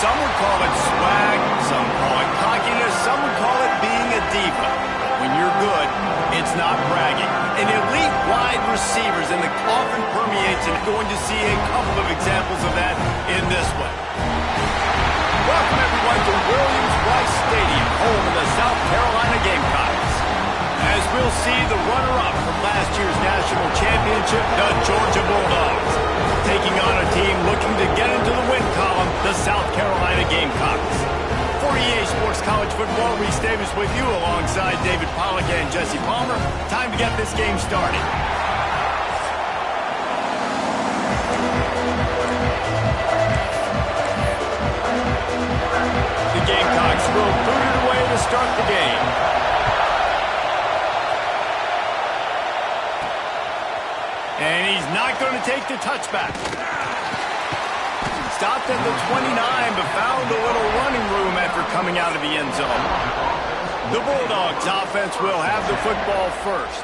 Some would call it swag, some call it cockiness, some would call it being a diva. When you're good, it's not bragging. An elite wide receivers, and the often permeates, and going to see a couple of examples of that in this one. Welcome everyone to Williams-Brice Stadium, home of the South Carolina Gamecocks. As we'll see, the runner-up from last year's national championship, the Georgia Bulldogs, taking on a team looking to get into the win column, the South Carolina Gamecocks. For EA Sports College Football, Reese Davis with you alongside David Pollack and Jesse Palmer. Time to get this game started. The Gamecocks will boot it away to start the game. And he's not going to take the touchback. Stopped at the 29, but found a little running room after coming out of the end zone. The Bulldogs offense will have the football first.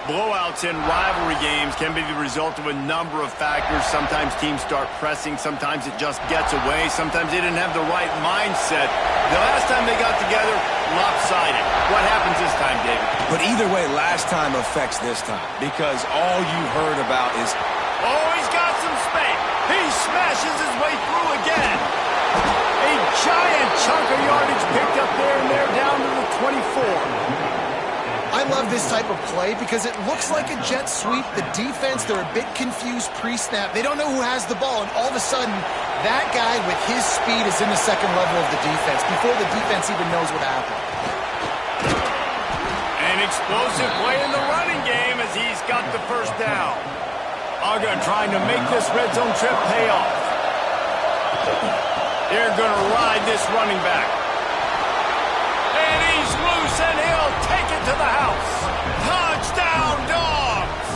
Blowouts in rivalry games can be the result of a number of factors. Sometimes teams start pressing. Sometimes it just gets away. Sometimes they didn't have the right mindset. The last time they got together, lopsided. What happens this time, David? But either way, last time affects this time, because all you heard about is, oh, he's got some space. He smashes his way through again. A giant chunk of yardage picked up there, and they're down to the 24. I love this type of play because it looks like a jet sweep. The defense, they're a bit confused pre-snap. They don't know who has the ball, and all of a sudden, that guy with his speed is in the second level of the defense before the defense even knows what happened. An explosive play in the running game as he's got the first down. Uga trying to make this red zone trip pay off. They're going to ride this running back. And he's loose, and he'll take it to the house. Touchdown, Dogs!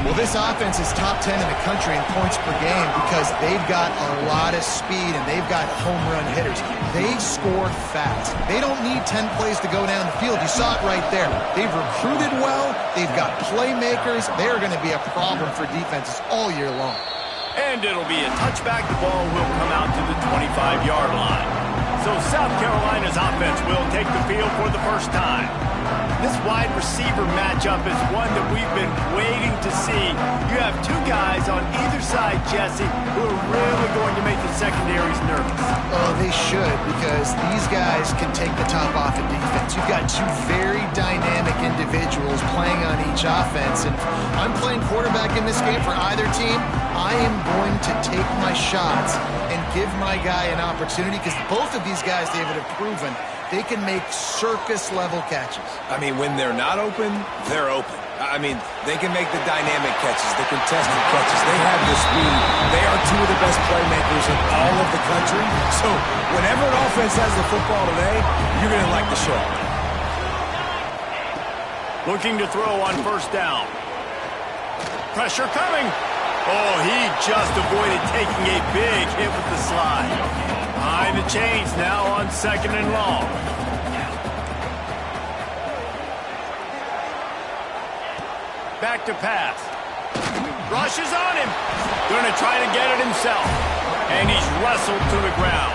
Well, this offense is top 10 in the country in points per game because they've got a lot of speed and they've got home run hitters. They score fast. They don't need 10 plays to go down the field. You saw it right there. They've recruited well. They've got playmakers. They're going to be a problem for defenses all year long. And it'll be a touchback. The ball will come out to the 25-yard line. So South Carolina's offense will take the field for the first time. This wide receiver matchup is one that we've been waiting to see. You have two guys on either side, Jesse, who are really going to make the secondaries nervous. Oh, they should, because these guys can take the top off of defense. You've got two very dynamic individuals playing on each offense, and I'm playing quarterback in this game for either team. I am going to take my shots and give my guy an opportunity because both of these guys, David, have proven they can make circus-level catches. I mean, when they're not open, they're open. I mean, they can make the dynamic catches, the contested catches. They have the speed. They are two of the best playmakers in all of the country. So whenever an offense has the football today, you're going to like the show. Looking to throw on first down. Pressure coming. Oh, he just avoided taking a big hit with the slide. Behind the chains now on second and long. Back to pass. Rushes on him. Going to try to get it himself. And he's wrestled to the ground.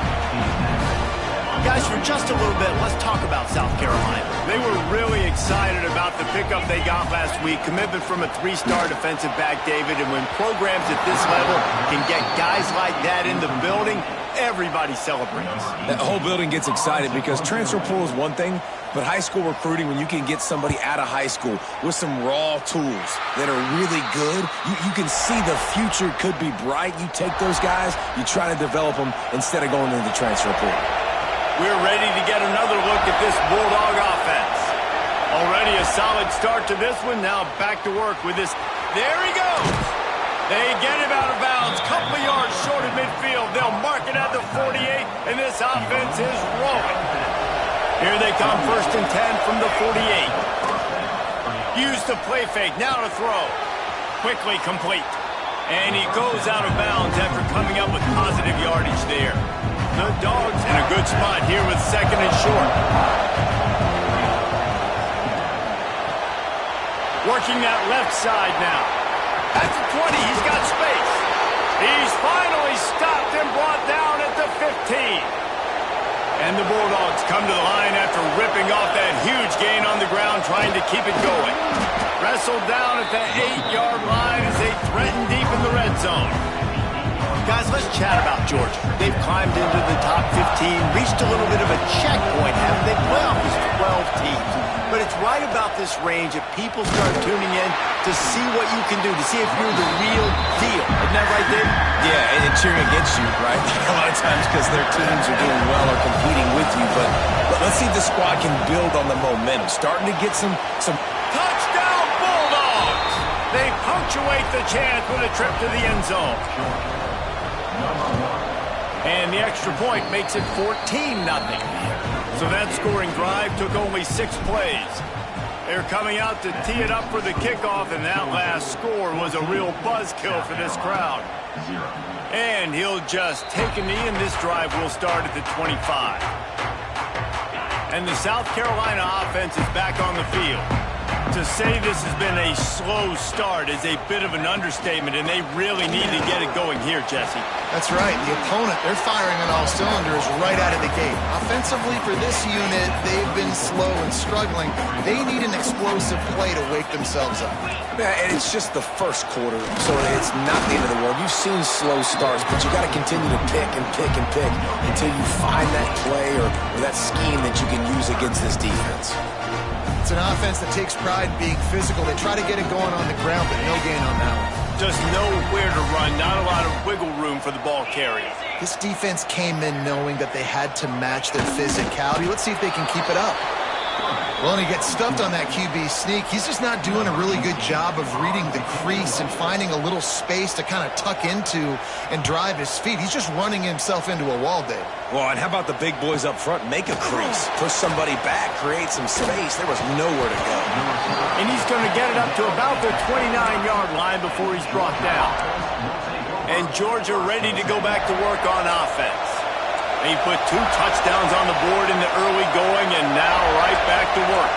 Guys, for just a little bit, let's talk about South Carolina. They were really excited about the pickup they got last week. Commitment from a three-star defensive back, David. And when programs at this level can get guys like that in the building, everybody celebrates. The whole building gets excited because transfer pool is one thing, but high school recruiting, when you can get somebody out of high school with some raw tools that are really good, you can see the future could be bright. You take those guys, you try to develop them instead of going into the transfer pool. We're ready to get another look at this Bulldog offense. Already a solid start to this one. Now back to work with this. There he goes. They get him out of bounds. Couple of yards short of midfield. They'll mark it at the 48, and this offense is rolling. Here they come, first and 10 from the 48. Use the play fake. Now to throw. Quickly complete. And he goes out of bounds after coming up with positive yardage there. The Dogs in a good spot here with second and short. Working that left side now. At the 20, he's got space. He's finally stopped and brought down at the 15. And the Bulldogs come to the line after ripping off that huge gain on the ground, trying to keep it going. Wrestled down at the 8-yard line as they threaten deep in the red zone. Guys, let's chat about Georgia. They've climbed into the top 15, reached a little bit of a checkpoint, haven't they? Playoff is 12 teams. But it's right about this range that people start tuning in to see what you can do, to see if you're the real deal. Isn't that right, Dave? Yeah, and cheering against you, right? A lot of times because their teams are doing well or competing with you. But let's see if the squad can build on the momentum. Starting to get some... Touchdown, Bulldogs! They punctuate the chance with a trip to the end zone. And the extra point makes it 14-0. So that scoring drive took only 6 plays. They're coming out to tee it up for the kickoff, and that last score was a real buzzkill for this crowd. And he'll just take a knee, and this drive will start at the 25. And the South Carolina offense is back on the field. To say this has been a slow start is a bit of an understatement, and they really need to get it going here, Jesse. That's right. The opponent, they're firing on all cylinders right out of the gate. Offensively, for this unit, they've been slow and struggling. They need an explosive play to wake themselves up. Yeah, and it's just the first quarter, so it's not the end of the world. You've seen slow starts, but you got to continue to pick and pick and pick until you find that play or that scheme that you can use against this defense. It's an offense that takes pride in being physical. They try to get it going on the ground, but no gain on that one. Just nowhere to run, not a lot of wiggle room for the ball carrier. This defense came in knowing that they had to match their physicality. Let's see if they can keep it up. Well, and he gets stuffed on that QB sneak. He's just not doing a really good job of reading the crease and finding a little space to kind of tuck into and drive his feet. He's just running himself into a wall, Dave. Well, and how about the big boys up front? Make a crease, push somebody back, create some space. There was nowhere to go. And he's going to get it up to about the 29-yard line before he's brought down. And Georgia ready to go back to work on offense. He put 2 touchdowns on the board in the early going, and now right back to work.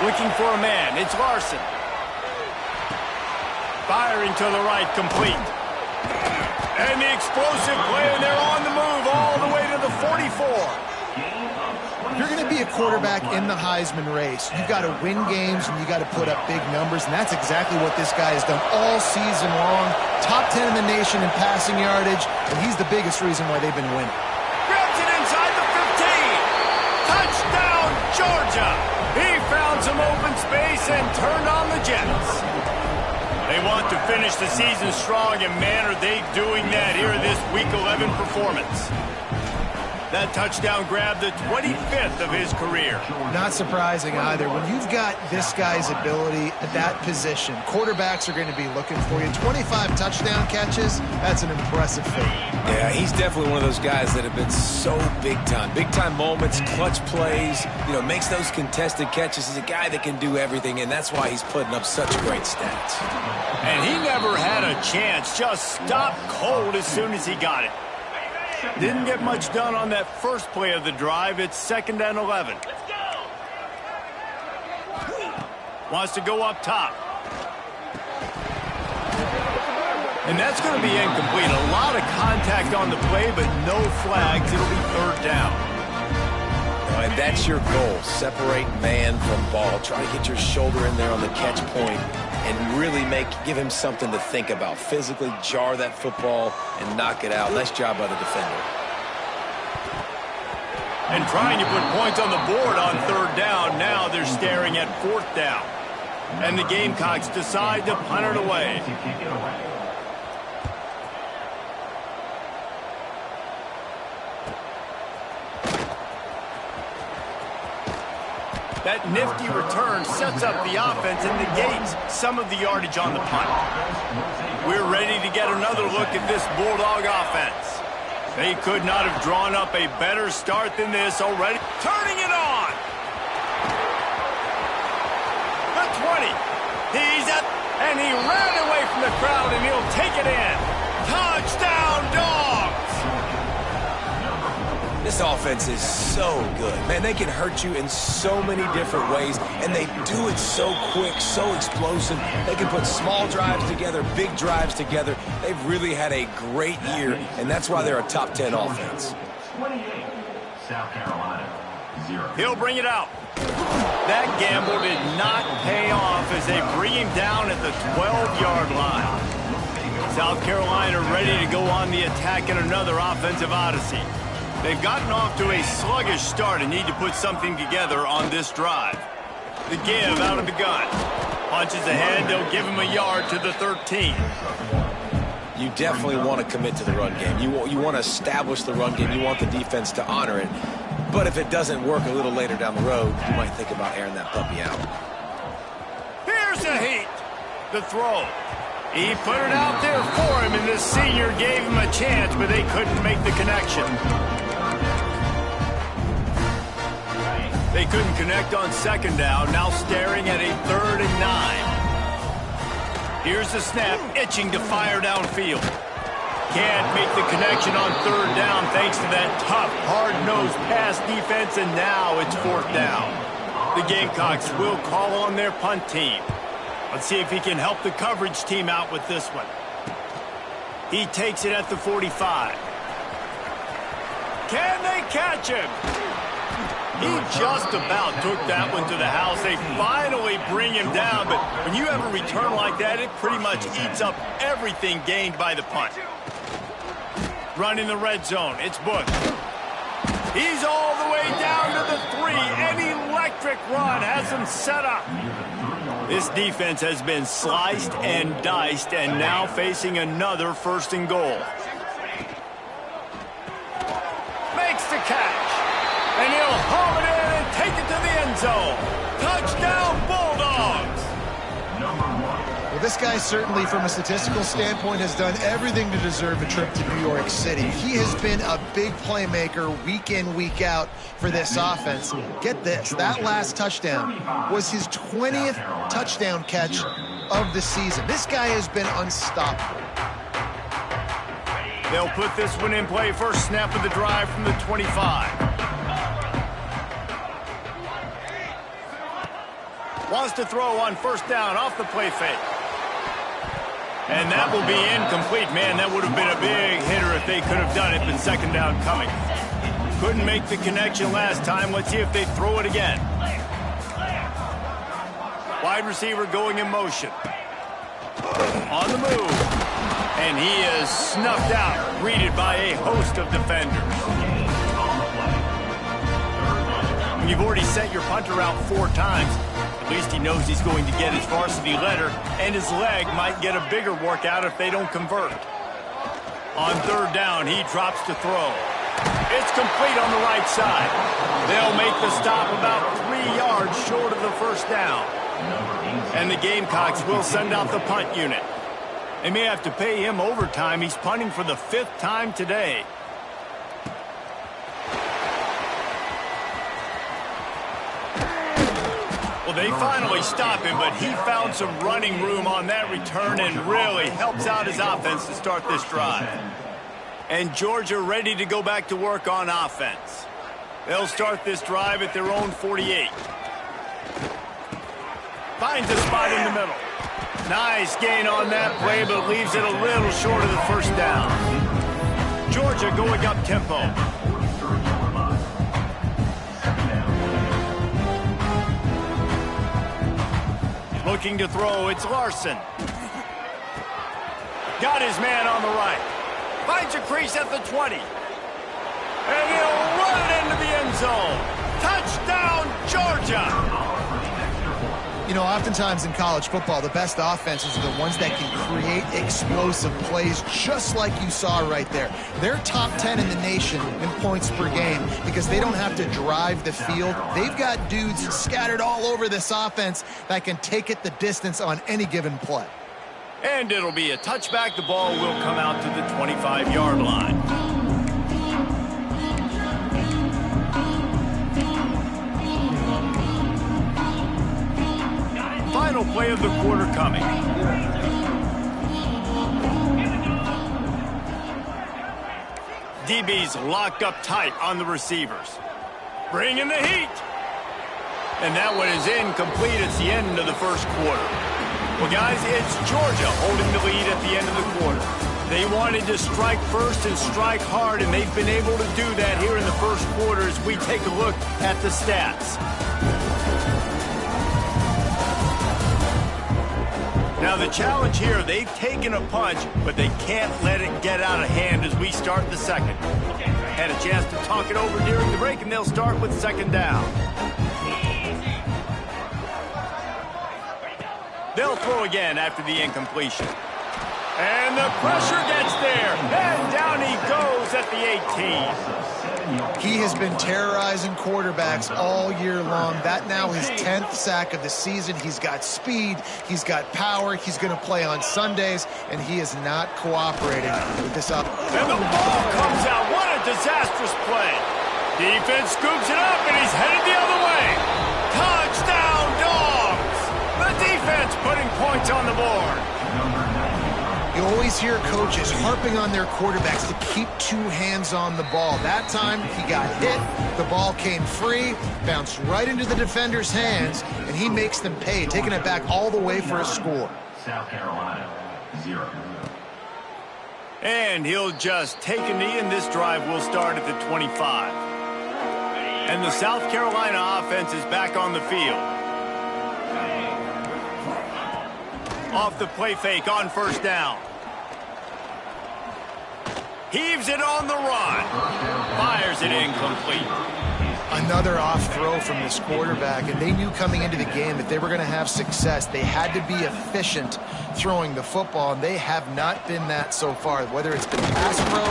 Looking for a man. It's Larson. Firing to the right, complete. And the explosive play, and they're on the move all the way to the 44. If you're going to be a quarterback in the Heisman race, you've got to win games and you got to put up big numbers, and that's exactly what this guy has done all season long. Top 10 in the nation in passing yardage, and he's the biggest reason why they've been winning. Grabs it inside the 15. Touchdown, Georgia. He found some open space and turned on the Jets. They want to finish the season strong, and man, are they doing that here in this Week 11 performance. That touchdown grabbed the 25th of his career. Not surprising either. When you've got this guy's ability at that position, quarterbacks are going to be looking for you. 25 touchdown catches, that's an impressive feat. Yeah, he's definitely one of those guys that have been so big time. Big time moments, clutch plays, makes those contested catches. He's a guy that can do everything, and that's why he's putting up such great stats. And he never had a chance, just stopped cold as soon as he got it. Didn't get much done on that first play of the drive. It's 2nd and 11. Wants to go up top. And that's going to be incomplete. A lot of contact on the play, but no flags. It'll be 3rd down. And that's your goal. Separate man from ball. Try to get your shoulder in there on the catch point and really give him something to think about. Physically jar that football and knock it out. Nice job by the defender. And trying to put points on the board on 3rd down. Now they're staring at 4th down. And the Gamecocks decide to punt it away. That nifty return sets up the offense and negates some of the yardage on the punt. We're ready to get another look at this Bulldog offense. They could not have drawn up a better start than this already. Turning it on. The 20. He's at, and he ran away from the crowd, and he'll take it in. Touchdown, Dogs! This This offense is so good. Man, they can hurt you in so many different ways, and they do it so quick, so explosive. They can put small drives together, big drives together. They've really had a great year, and that's why they're a top 10 offense. 28, South Carolina, 0. He'll bring it out. That gamble did not pay off as they bring him down at the 12-yard line. South Carolina ready to go on the attack in another offensive odyssey. They've gotten off to a sluggish start and need to put something together on this drive. The give out of the gun. Punches ahead, they'll give him a yard to the 13. You definitely want to commit to the run game. You want to establish the run game. You want the defense to honor it. But if it doesn't work a little later down the road, you might think about airing that puppy out. Here's a heat. The throw. He put it out there for him, and the senior gave him a chance, but they couldn't make the connection. They couldn't connect on second down, now staring at a 3rd and 9. Here's the snap, itching to fire downfield. Can't make the connection on 3rd down thanks to that tough, hard-nosed pass defense, and now it's 4th down. The Gamecocks will call on their punt team. Let's see if he can help the coverage team out with this one. He takes it at the 45. Can they catch him? He just about took that one to the house. They finally bring him down, but when you have a return like that, it pretty much eats up everything gained by the punt. Run in the red zone. It's booked. He's all the way down to the 3. An electric run has him set up. This defense has been sliced and diced and now facing another 1st and goal. Makes the catch. And he'll haul it in and take it to the end zone. Touchdown, Bulldogs! Well, this guy certainly, from a statistical standpoint, has done everything to deserve a trip to New York City. He has been a big playmaker week in, week out for this offense. Get this, that last touchdown was his 20th touchdown catch of the season. This guy has been unstoppable. They'll put this one in play. First snap of the drive from the 25. Wants to throw on 1st down off the play fake. And that will be incomplete. Man, that would have been a big hitter if they could have done it, but 2nd down coming. Couldn't make the connection last time. Let's see if they throw it again. Wide receiver going in motion. On the move. And he is snuffed out, greeted by a host of defenders. When you've already sent your punter out 4 times, at least he knows he's going to get his varsity letter, and his leg might get a bigger workout if they don't convert. On 3rd down, he drops to throw. It's complete on the right side. They'll make the stop about 3 yards short of the 1st down. And the Gamecocks will send out the punt unit. They may have to pay him overtime. He's punting for the 5th time today. Well, they finally stop him, but he found some running room on that return and really helps out his offense to start this drive. And Georgia ready to go back to work on offense. They'll start this drive at their own 48. Finds a spot in the middle. Nice gain on that play, but leaves it a little short of the 1st down. Georgia going up tempo. Looking to throw, it's Larson. Got his man on the right. Finds a crease at the 20. And he'll run it into the end zone. Touchdown, Georgia! You know, oftentimes in college football, the best offenses are the ones that can create explosive plays, just like you saw right there. They're top 10 in the nation in points per game because they don't have to drive the field. They've got dudes scattered all over this offense that can take it the distance on any given play. And it'll be a touchback. The ball will come out to the 25-yard line. Final play of the quarter coming. DB's locked up tight on the receivers. Bring in the heat. And that one is incomplete. It's the end of the first quarter. Well, guys, it's Georgia holding the lead at the end of the quarter. They wanted to strike first and strike hard, and they've been able to do that here in the first quarter as we take a look at the stats. Now, the challenge here, they've taken a punch, but they can't let it get out of hand as we start the second. Had a chance to talk it over during the break, and they'll start with second down. They'll throw again after the incompletion. And the pressure gets there, and down he goes at the 18. He has been terrorizing quarterbacks all year long. That now his 10th sack of the season. He's got speed, he's got power, he's going to play on Sundays, and he is not cooperating with this up. And the ball comes out. What a disastrous play. Defense scoops it up, and he's headed the other way. Touchdown, Dogs! The defense putting points on the board. You always hear coaches harping on their quarterbacks to keep two hands on the ball. That time, he got hit, the ball came free, bounced right into the defender's hands, and he makes them pay, taking it back all the way for a score. South Carolina, 0. And he'll just take a knee, and this drive will start at the 25. And the South Carolina offense is back on the field. Off the play fake on first down. Heaves it on the run. Fires it incomplete. Another off throw from this quarterback, and they knew coming into the game that they were going to have success. They had to be efficient throwing the football, and they have not been that so far. Whether it's been pass pro,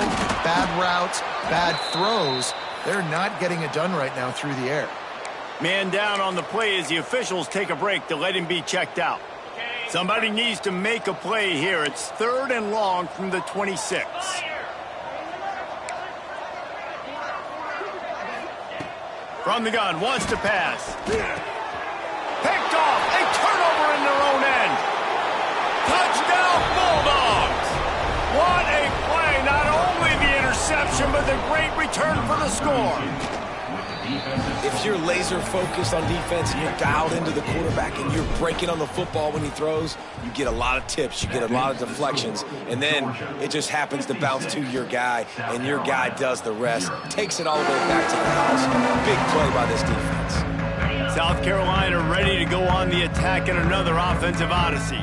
bad routes, bad throws, they're not getting it done right now through the air. Man down on the play as the officials take a break to let him be checked out. Somebody needs to make a play here. It's 3rd and long from the 26. From the gun, wants to pass. Picked off, a turnover in their own end. Touchdown, Bulldogs! What a play, not only the interception, but the great return for the score. If you're laser focused on defense and you're dialed into the quarterback and you're breaking on the football when he throws, you get a lot of tips, you get a lot of deflections, and then it just happens to bounce to your guy, and your guy does the rest, takes it all the way back to the house. Big play by this defense. South Carolina ready to go on the attack in another offensive odyssey.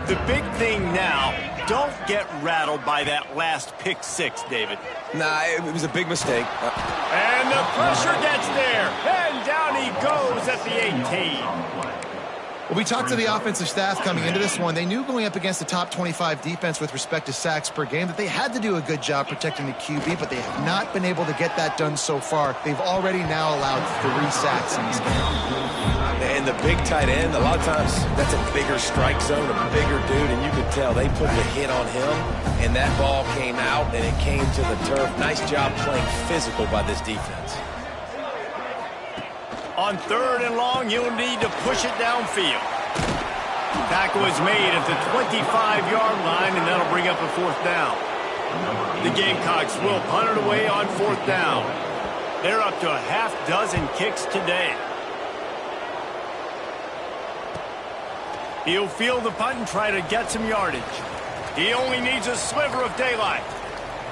The big thing now, don't get rattled by that last pick six, David. Nah, it was a big mistake. And the pressure gets there. And down he goes at the 18. Well, we talked to the offensive staff coming into this one. They knew going up against the top 25 defense with respect to sacks per game that they had to do a good job protecting the QB, but they have not been able to get that done so far. They've already now allowed 3 sacks in this game. And the big tight end, a lot of times that's a bigger strike zone, a bigger dude, and you could tell they put the hit on him, and that ball came out, and it came to the turf. Nice job playing physical by this defense. On 3rd and long, you'll need to push it downfield. Tackle is made at the 25-yard line, and that'll bring up a 4th down. The Gamecocks will punt it away on 4th down. They're up to a half-dozen kicks today. He'll field the punt and try to get some yardage. He only needs a sliver of daylight.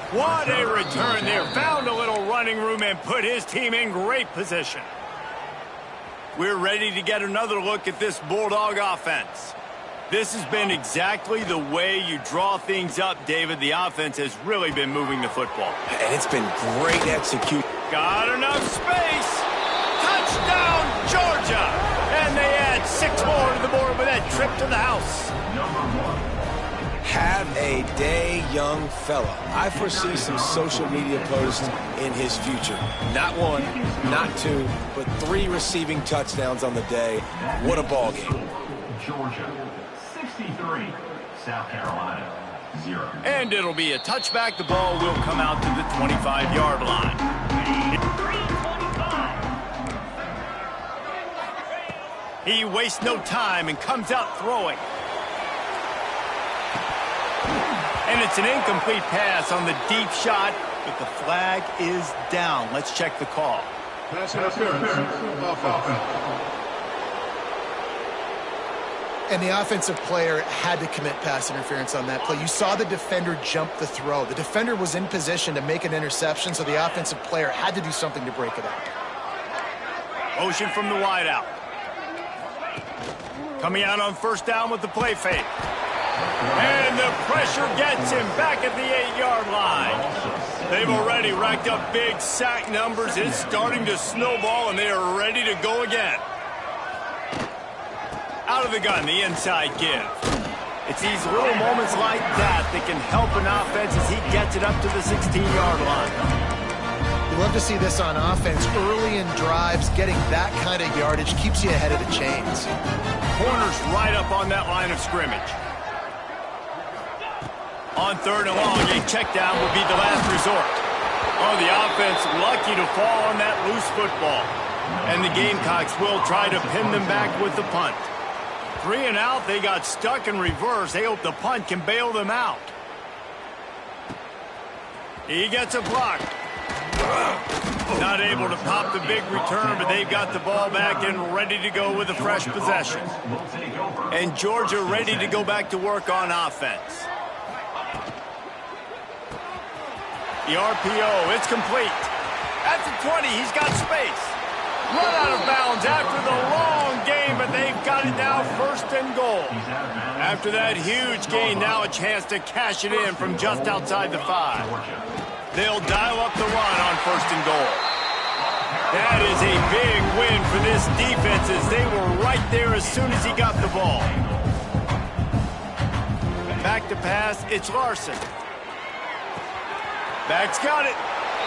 What a return there. Found a little running room and put his team in great position. We're ready to get another look at this Bulldog offense. This has been exactly the way you draw things up, David. The offense has really been moving the football. And it's been great execution. Got enough space. Touchdown, Georgia. And they add 6 more to the board with that trip to the house. Have a day, young fella. I foresee some social media posts in his future. Not 1, not 2, but 3 receiving touchdowns on the day. What a ball game. Georgia, 63. South Carolina, 0. And it'll be a touchback. The ball will come out to the 25-yard line. He wastes no time and comes out throwing. And it's an incomplete pass on the deep shot. But the flag is down. Let's check the call. Pass interference. Offense. And the offensive player had to commit pass interference on that play. You saw the defender jump the throw. The defender was in position to make an interception, so the offensive player had to do something to break it up. Motion from the wideout. Coming out on first down with the play fake. And the pressure gets him back at the 8-yard line. They've already racked up big sack numbers. It's starting to snowball, and they are ready to go again. Out of the gun, the inside give. It's these little moments like that that can help an offense as he gets it up to the 16-yard line. You love to see this on offense. Early in drives, getting that kind of yardage keeps you ahead of the chains. Corners right up on that line of scrimmage. On third and long, a check down would be the last resort. Oh, the offense lucky to fall on that loose football. And the Gamecocks will try to pin them back with the punt. 3 and out, they got stuck in reverse. They hope the punt can bail them out. He gets a block. Not able to pop the big return, but they've got the ball back and ready to go with a fresh possession. And Georgia ready to go back to work on offense. The RPO, it's complete. At the 20, he's got space. Run out of bounds after the long game, but they've got it now first and goal. After that huge gain, now a chance to cash it in from just outside the 5. They'll dial up the run on first and goal. That is a big win for this defense as they were right there as soon as he got the ball. Back to pass, it's Larson. Back's got it.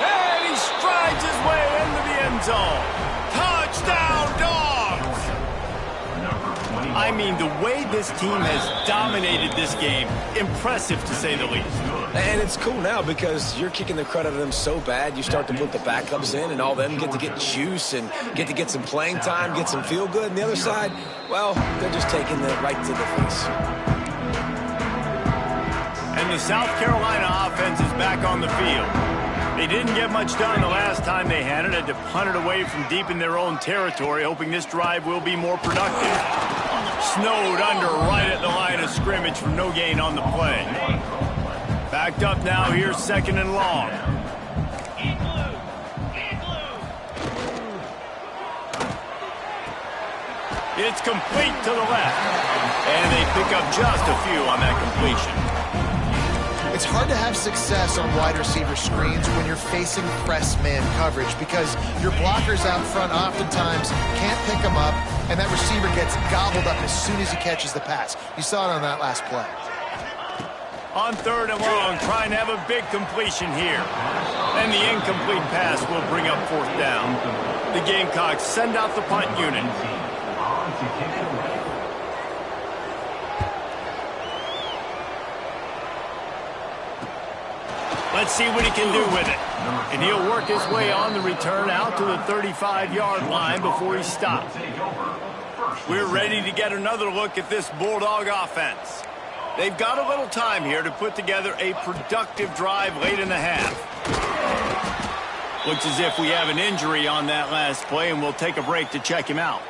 And he strides his way into the end zone. Touchdown, Dogs! I mean, the way this team has dominated this game, impressive to say the least. And it's cool now because you're kicking the crud out of them so bad, you start to put the backups in and all them get to get juice and get some playing time, get some feel good. And the other side, well, they're just taking it right to the face. And the South Carolina offense is back on the field. They didn't get much done the last time they had it. Had to punt it away from deep in their own territory, hoping this drive will be more productive. Snowed under right at the line of scrimmage for no gain on the play. Backed up now, here's second and long. It's complete to the left. And they pick up just a few on that completion. It's hard to have success on wide receiver screens when you're facing press man coverage because your blockers out front oftentimes can't pick them up, and that receiver gets gobbled up as soon as he catches the pass. You saw it on that last play. On third and long, trying to have a big completion here. And the incomplete pass will bring up fourth down. The Gamecocks send out the punt unit. Let's see what he can do with it. And he'll work his way on the return out to the 35-yard line before he stops. We're ready to get another look at this Bulldog offense. They've got a little time here to put together a productive drive late in the half. Looks as if we have an injury on that last play, and we'll take a break to check him out.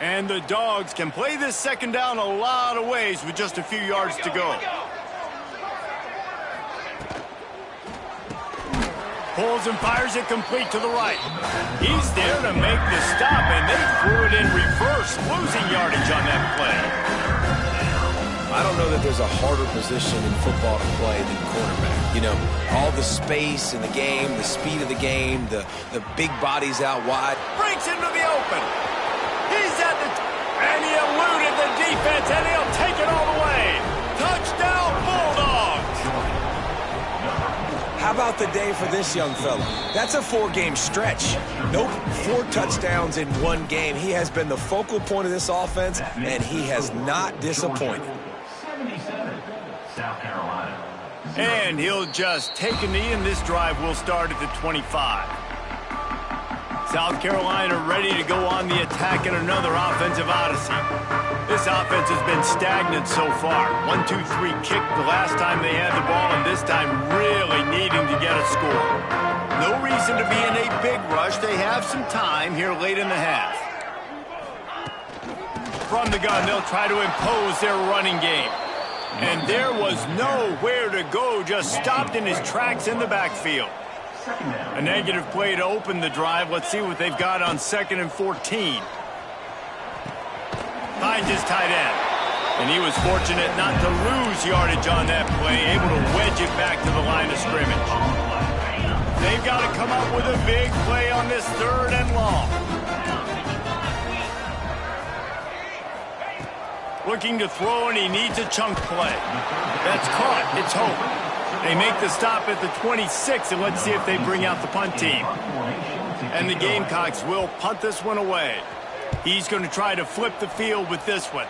And the Dogs can play this second down a lot of ways with just a few yards to go. Pulls and fires it complete to the right. He's there to make the stop, and they threw it in reverse, losing yardage on that play. I don't know that there's a harder position in football to play than quarterback. You know, all the space in the game, the speed of the game, the big bodies out wide. Breaks into the open. He's at the... and he eluded the defense, and he'll take it all the way. Touchdown, Bulldogs! How about the day for this young fella? That's a 4-game stretch. Nope, 4 touchdowns in 1 game. He has been the focal point of this offense, and he has not disappointed. 77, South Carolina. And he'll just take a knee, and this drive will start at the 25. South Carolina ready to go on the attack in another offensive odyssey. This offense has been stagnant so far. 1-2-3 kick the last time they had the ball, and this time really needing to get a score. No reason to be in a big rush. They have some time here late in the half. From the gun, they'll try to impose their running game. And there was nowhere to go, just stopped in his tracks in the backfield. A negative play to open the drive. Let's see what they've got on 2nd and 14. Finds his tight end. And he was fortunate not to lose yardage on that play, able to wedge it back to the line of scrimmage. They've got to come up with a big play on this 3rd and long. Looking to throw, and he needs a chunk play. That's caught. It's home. They make the stop at the 26, and let's see if they bring out the punt team. And the Gamecocks will punt this one away. He's going to try to flip the field with this one.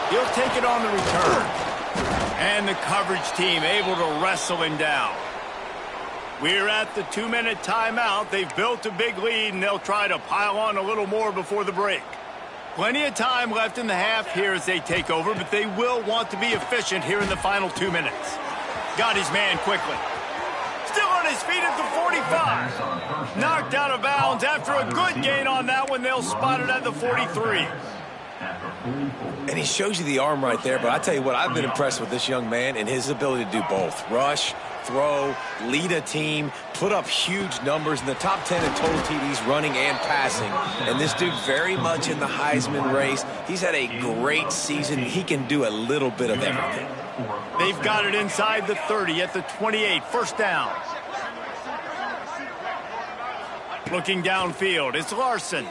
He'll take it on the return. And the coverage team able to wrestle him down. We're at the 2-minute timeout. They've built a big lead, and they'll try to pile on a little more before the break. Plenty of time left in the half here as they take over, but they will want to be efficient here in the final 2 minutes. Got his man quickly. Still on his feet at the 45. Knocked out of bounds after a good gain on that one. They'll spot it at the 43. And he shows you the arm right there, but I tell you what, I've been impressed with this young man and his ability to do both. Rush, throw, lead a team, put up huge numbers in the top 10 in total TDs running and passing. And this dude very much in the Heisman race. He's had a great season. He can do a little bit of everything. They've got it inside the 30 at the 28. 1st down. Looking downfield, it's Larson.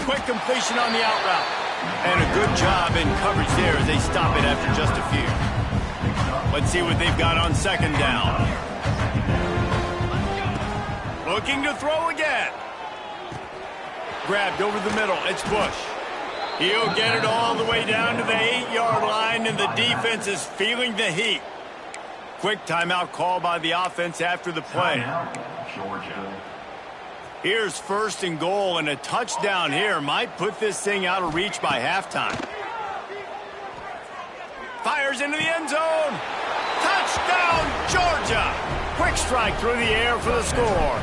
Quick completion on the out route. And a good job in coverage there as they stop it after just a few. Let's see what they've got on 2nd down. Looking to throw again. Grabbed over the middle. It's Bush. He'll get it all the way down to the 8-yard line, and the defense is feeling the heat. Quick timeout call by the offense after the play. Georgia. Here's 1st and goal, and a touchdown here might put this thing out of reach by halftime. Fires into the end zone. Touchdown, Georgia. Quick strike through the air for the score.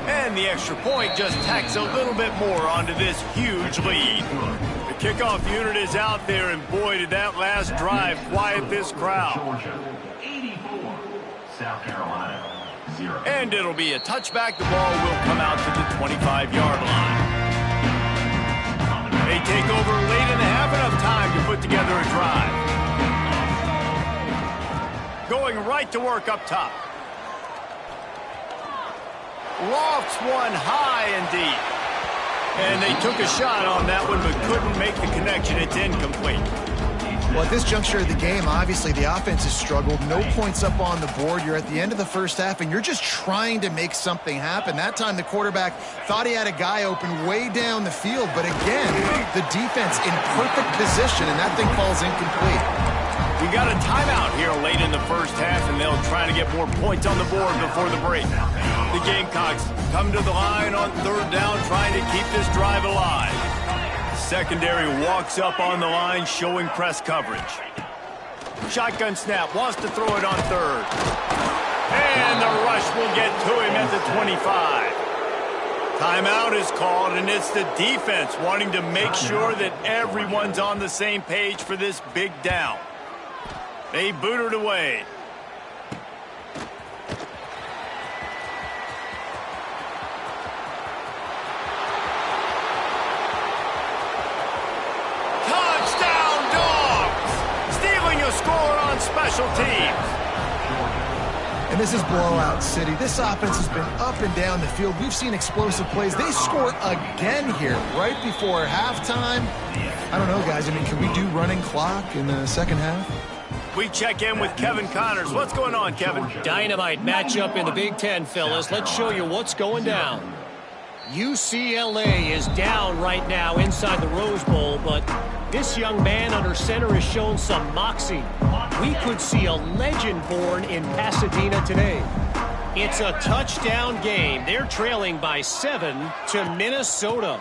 And the extra point just tacks a little bit more onto this huge lead. The kickoff unit is out there, and boy, did that last drive quiet this crowd. Georgia 84, South Carolina 0. And it'll be a touchback. The ball will come out to the 25-yard line. They take over late in the half, enough time to put together a drive. Going right to work up top. Lofts one high and deep. And they took a shot on that one, but couldn't make the connection. It's incomplete. Well, at this juncture of the game, obviously the offense has struggled. No points up on the board. You're at the end of the 1st half, and you're just trying to make something happen. That time the quarterback thought he had a guy open way down the field, but again, the defense in perfect position, and that thing falls incomplete. We got a timeout here late in the 1st half, and they'll try to get more points on the board before the break. The Gamecocks come to the line on 3rd down, trying to keep this drive alive. Secondary walks up on the line, showing press coverage. Shotgun snap, wants to throw it on 3rd. And the rush will get to him at the 25. Timeout is called, and it's the defense wanting to make sure that everyone's on the same page for this big down. They boot it away. Special teams. And this is blowout city. This offense has been up and down the field. We've seen explosive plays. They score again here right before halftime. I don't know, guys. I mean, can we do running clock in the 2nd half? We check in with Kevin Connors. What's going on, Kevin? Dynamite matchup in the Big Ten, fellas. Let's show you what's going down. UCLA is down right now inside the Rose Bowl, but this young man under center has shown some moxie. We could see a legend born in Pasadena today. It's a touchdown game. They're trailing by 7 to Minnesota.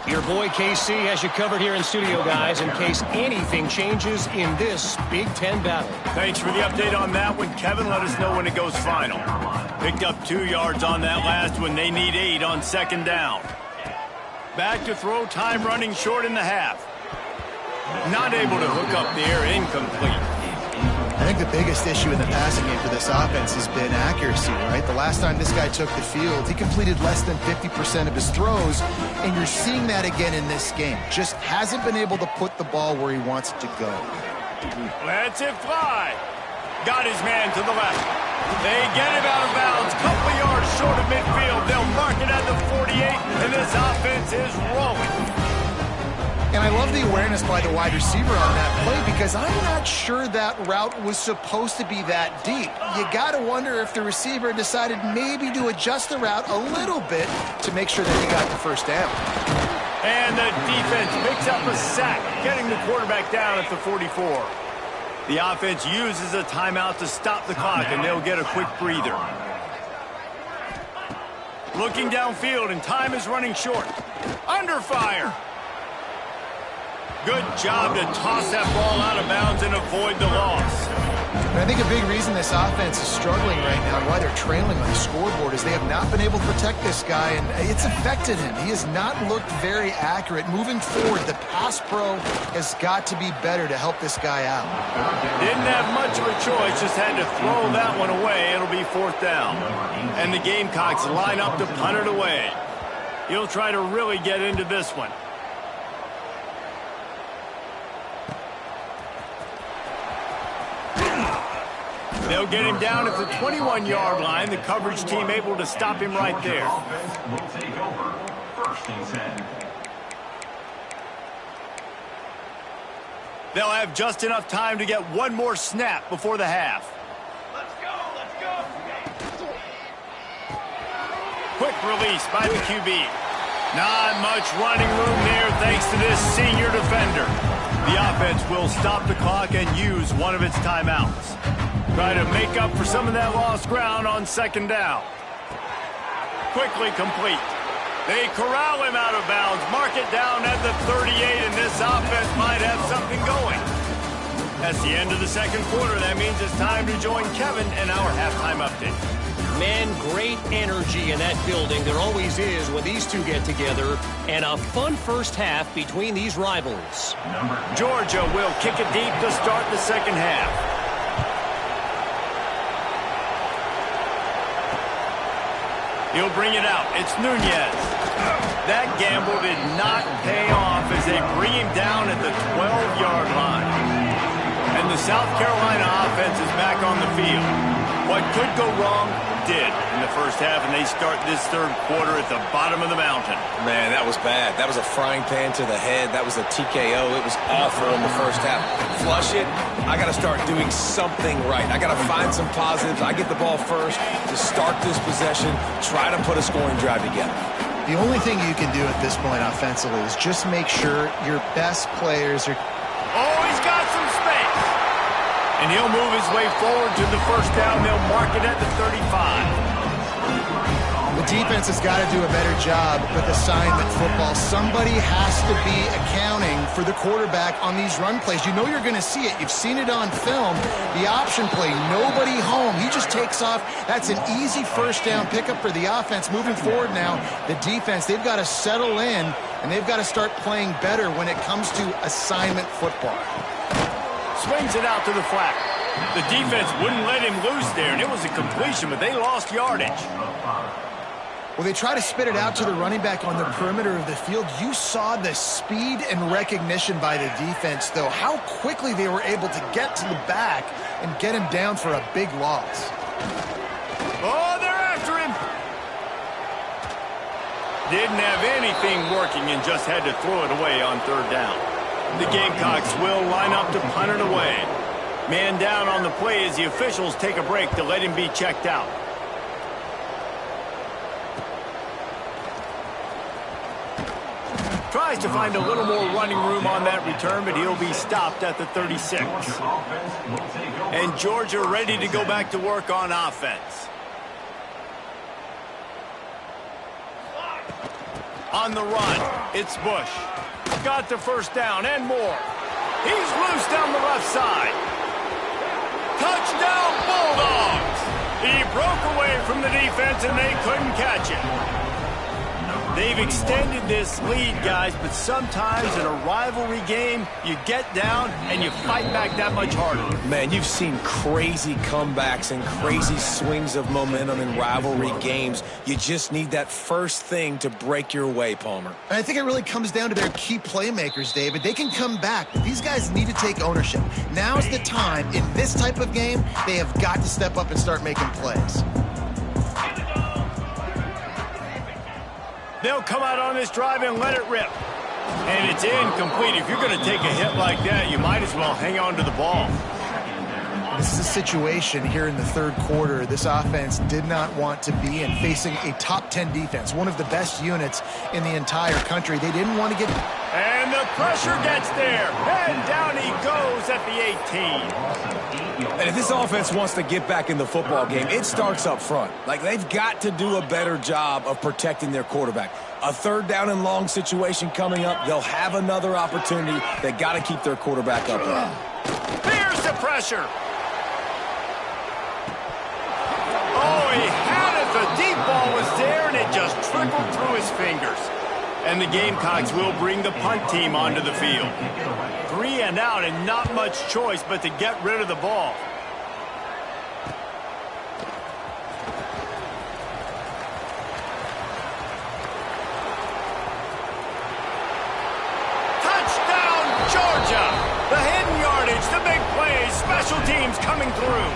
Your boy KC has you covered here in studio, guys, in case anything changes in this Big Ten battle. Thanks for the update on that one, Kevin. Let us know when it goes final. Picked up 2 yards on that last one. They need 8 on second down. Back to throw, time running short in the half. Not able to hook up there, incomplete. I think the biggest issue in the passing game for this offense has been accuracy, right? The last time this guy took the field, he completed less than 50% of his throws, and you're seeing that again in this game. Just hasn't been able to put the ball where he wants it to go. Lets it fly. Got his man to the left. They get him out of bounds. Couple yards short of midfield. They'll mark it at the 48, and this offense is rolling. And I love the awareness by the wide receiver on that play because I'm not sure that route was supposed to be that deep. You got to wonder if the receiver decided maybe to adjust the route a little bit to make sure that he got the first down. And the defense picks up a sack, getting the quarterback down at the 44. The offense uses a timeout to stop the clock, and they'll get a quick breather. Looking downfield, and time is running short. Under fire. Good job to toss that ball out of bounds and avoid the loss. And I think a big reason this offense is struggling right now and why they're trailing on the scoreboard is they have not been able to protect this guy, and it's affected him. He has not looked very accurate. Moving forward, the pass pro has got to be better to help this guy out. Didn't have much of a choice, just had to throw that one away. It'll be 4th down. And the Gamecocks line up to punt it away. He'll try to really get into this one. They'll get him down at the 21-yard line. The coverage team able to stop him right there. Will take over. 1st and 10. They'll have just enough time to get one more snap before the half. Let's go, let's go. Quick release by the QB. Not much running room there thanks to this senior defender. The offense will stop the clock and use one of its timeouts. Try to make up for some of that lost ground on second down. Quickly complete. They corral him out of bounds, mark it down at the 38, and this offense might have something going. That's the end of the second quarter. That means it's time to join Kevin in our halftime update. Man, great energy in that building. There always is when these two get together. And a fun first half between these rivals. Georgia will kick it deep to start the second half. He'll bring it out. It's Nunez. That gamble did not pay off as they bring him down at the 12-yard line. And the South Carolina offense is back on the field. What could go wrong did in the first half, and they start this third quarter at the bottom of the mountain. Man, that was bad. That was a frying pan to the head. That was a TKO. It was awful in the first half. Flush it. I got to start doing something right. I got to find some positives. I get the ball first to start this possession, try to put a scoring drive together. The only thing you can do at this point offensively is just make sure your best players are... Oh, he's got some space. And he'll move his way forward to the first down. They'll mark it at the 35. The defense has got to do a better job with assignment football. Somebody has to be accounting for the quarterback on these run plays. You know you're going to see it. You've seen it on film. The option play, nobody home. He just takes off. That's an easy first down pickup for the offense. Moving forward now, the defense, they've got to settle in, and they've got to start playing better when it comes to assignment football. Swings it out to the flat. The defense wouldn't let him loose there, and it was a completion, but they lost yardage. Well, they try to spit it out to the running back on the perimeter of the field. You saw the speed and recognition by the defense, though. How quickly they were able to get to the back and get him down for a big loss. Oh, they're after him. Didn't have anything working and just had to throw it away on third down. The Gamecocks will line up to punt it away. Man down on the play as the officials take a break to let him be checked out. Tries to find a little more running room on that return, but he'll be stopped at the 36. And Georgia ready to go back to work on offense. On the run, it's Bush. Got the first down and more. He's loose down the left side. Touchdown, Bulldogs! He broke away from the defense, and they couldn't catch it. They've extended this lead, guys, but sometimes in a rivalry game, you get down and you fight back that much harder. Man, you've seen crazy comebacks and crazy swings of momentum in rivalry games. You just need that first thing to break your way, Palmer. And I think it really comes down to their key playmakers, David. They can come back, but these guys need to take ownership. Now's the time. In this type of game, they have got to step up and start making plays. They'll come out on this drive and let it rip. And it's incomplete. If you're going to take a hit like that, you might as well hang on to the ball. This is a situation here in the third quarter this offense did not want to be in, facing a top 10 defense, one of the best units in the entire country. They didn't want to get... And the pressure gets there. And down he goes at the 18. And if this offense wants to get back in the football game, it starts up front. Like, they've got to do a better job of protecting their quarterback. A third down and long situation coming up. They'll have another opportunity. They got to keep their quarterback upright. Here's the pressure. Oh, he had it. The deep ball was there, and it just trickled through his fingers. And the Gamecocks will bring the punt team onto the field. 3 and out, and not much choice but to get rid of the ball. Touchdown, Georgia! The hidden yardage, the big plays, special teams coming through.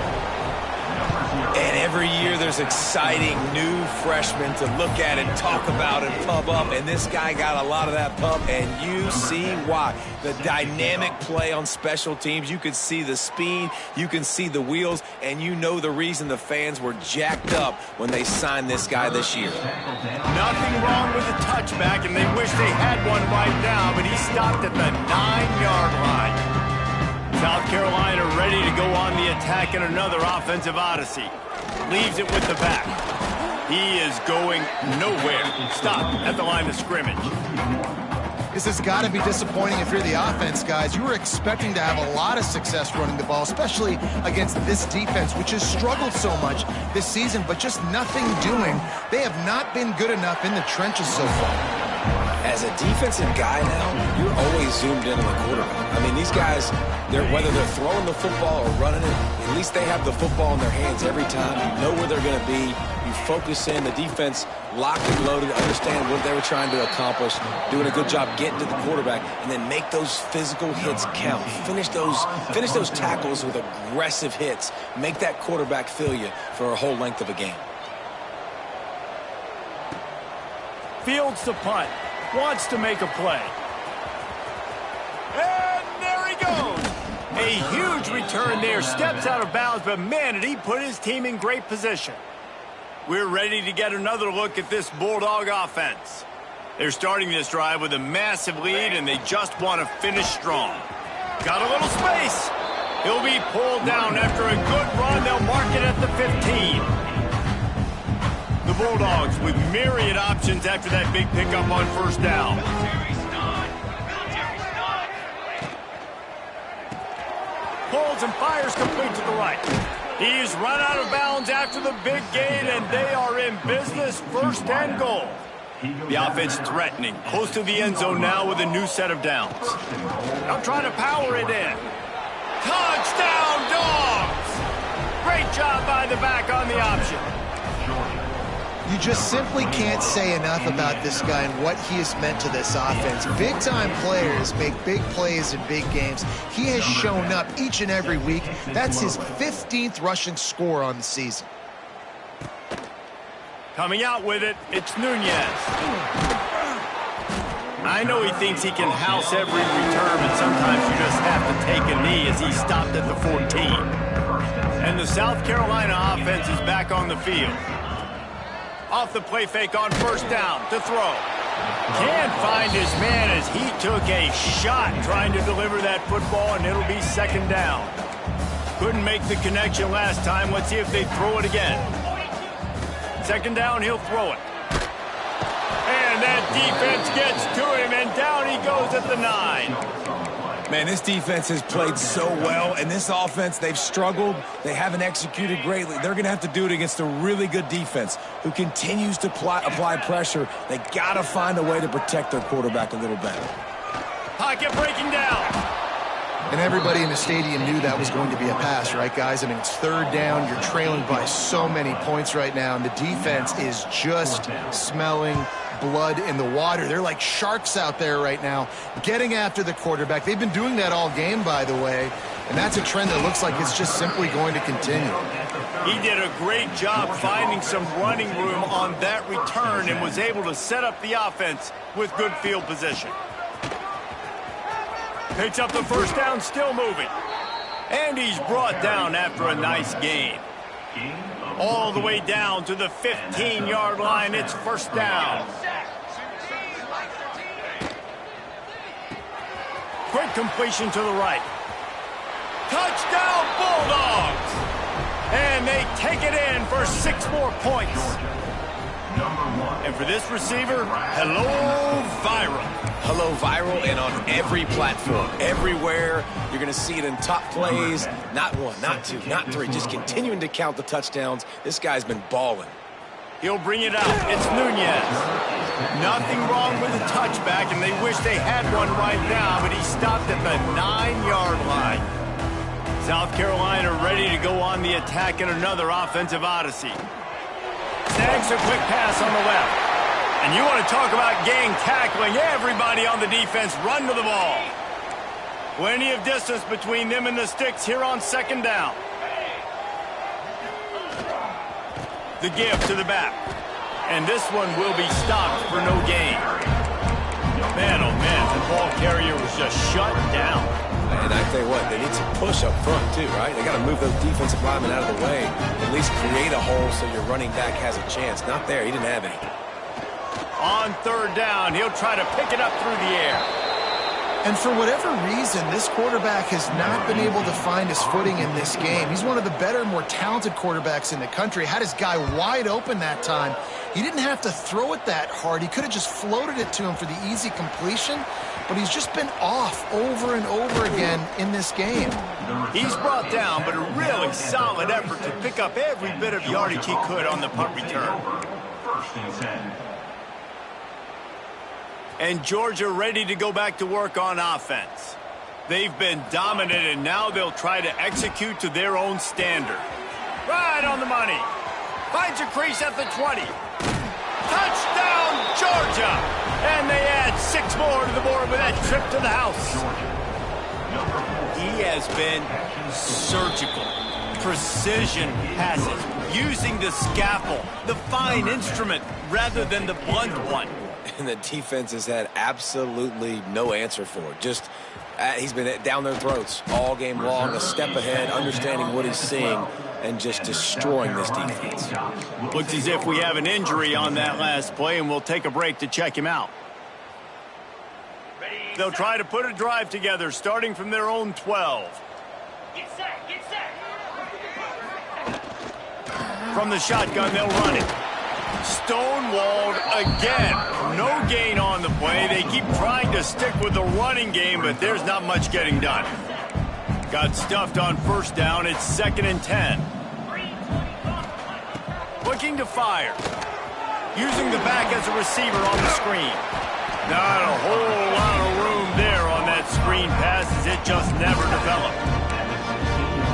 And every year there's exciting new freshmen to look at and talk about and pump up. And this guy got a lot of that pump, and you see why. The dynamic play on special teams. You can see the speed. You can see the wheels. And you know the reason the fans were jacked up when they signed this guy this year. Nothing wrong with the touchback, and they wish they had one right now, but he stopped at the 9-yard line. South Carolina ready to go on the attack in another offensive odyssey. Leaves it with the back. He is going nowhere. Stop at the line of scrimmage. This has got to be disappointing if you're the offense, guys. You were expecting to have a lot of success running the ball, especially against this defense, which has struggled so much this season, but just nothing doing. They have not been good enough in the trenches so far. As a defensive guy now, you're always zoomed in on the quarterback. I mean, these guys, whether they're throwing the football or running it, at least they have the football in their hands every time. You know where they're going to be. You focus in. The defense locked and loaded, understand what they were trying to accomplish, doing a good job getting to the quarterback, and then make those physical hits count. Finish those tackles with aggressive hits. Make that quarterback feel you for a whole length of a game. Fields the punt. Wants to make a play. And there he goes. A huge return there. Steps out of bounds, but man, did he put his team in great position. We're ready to get another look at this Bulldog offense. They're starting this drive with a massive lead, and they just want to finish strong. Got a little space. He'll be pulled down after a good run. They'll mark it at the 15. The Bulldogs with myriad options after that big pickup on first down. Pulls and fires complete to the right. He's run out of bounds after the big gain, and they are in business, 1st and goal. The offense threatening, close to the end zone now with a new set of downs. Now trying to power it in. Touchdown, Dogs! Great job by the back on the option. You just simply can't say enough about this guy and what he has meant to this offense. Big-time players make big plays in big games. He has shown up each and every week. That's his 15th rushing score on the season. Coming out with it, it's Nunez. I know he thinks he can house every return, but sometimes you just have to take a knee as he stopped at the 14. And the South Carolina offense is back on the field. Off the play fake on first down to throw. Can't find his man as he took a shot trying to deliver that football, and it'll be 2nd down. Couldn't make the connection last time. Let's see if they throw it again. 2nd down, he'll throw it. And that defense gets to him, and down he goes at the 9. Man, this defense has played so well, and this offense, they've struggled. They haven't executed greatly. They're going to have to do it against a really good defense who continues to apply pressure. They got to find a way to protect their quarterback a little better. Pocket breaking down. And everybody in the stadium knew that was going to be a pass, right, guys? I mean, it's third down. You're trailing by so many points right now, and the defense is just smelling blood in the water. They're like sharks out there right now, getting after the quarterback. They've been doing that all game, by the way, and that's a trend that looks like it's just simply going to continue. He did a great job finding some running room on that return and was able to set up the offense with good field position. Picks up the first down, still moving. And he's brought down after a nice gain. All the way down to the 15-yard line. It's first down. Quick completion to the right. Touchdown, Bulldogs! And they take it in for 6 more points. And for this receiver, hello, viral. Hello, viral, and on every platform, everywhere. You're going to see it in top plays. Not 1, not 2, not 3. Just continuing to count the touchdowns. This guy's been balling. He'll bring it out. It's Nunez. Nothing wrong with the touchback, and they wish they had one right now, but he stopped at the 9-yard line. South Carolina ready to go on the attack in another offensive odyssey. Snags a quick pass on the left. And you want to talk about gang tackling, everybody on the defense run to the ball. Plenty of distance between them and the sticks here on second down. The give to the back. And this one will be stopped for no gain. Man, oh man, the ball carrier was just shut down. And I tell you what, they need some push up front too, right? They got to move those defensive linemen out of the way. At least create a hole so your running back has a chance. Not there, he didn't have any. On third down, he'll try to pick it up through the air. And for whatever reason, this quarterback has not been able to find his footing in this game. He's one of the better, more talented quarterbacks in the country. Had his guy wide open that time. He didn't have to throw it that hard. He could have just floated it to him for the easy completion, but he's just been off over and over again in this game. He's brought down, but a really solid effort to pick up every bit of yardage he could on the punt return. First and 10. And Georgia ready to go back to work on offense. They've been dominant, and now they'll try to execute to their own standard. Right on the money. Finds a crease at the 20. Touchdown, Georgia! And they add 6 more to the board with that trip to the house. He has been surgical. Precision passes, using the scalpel, the fine instrument, rather than the blunt one. And the defense has had absolutely no answer for it. Just, he's been down their throats all game long, a step ahead, understanding what he's seeing, and just destroying this defense. Looks as if we have an injury on that last play, and we'll take a break to check him out. They'll try to put a drive together, starting from their own 12. Get set, get set. From the shotgun, they'll run it. Stonewalled again. No gain on the play. They keep trying to stick with the running game, but there's not much getting done. Got stuffed on first down. It's 2nd and 10. Looking to fire. Using the back as a receiver on the screen. Not a whole lot of room there on that screen pass, as it just never developed.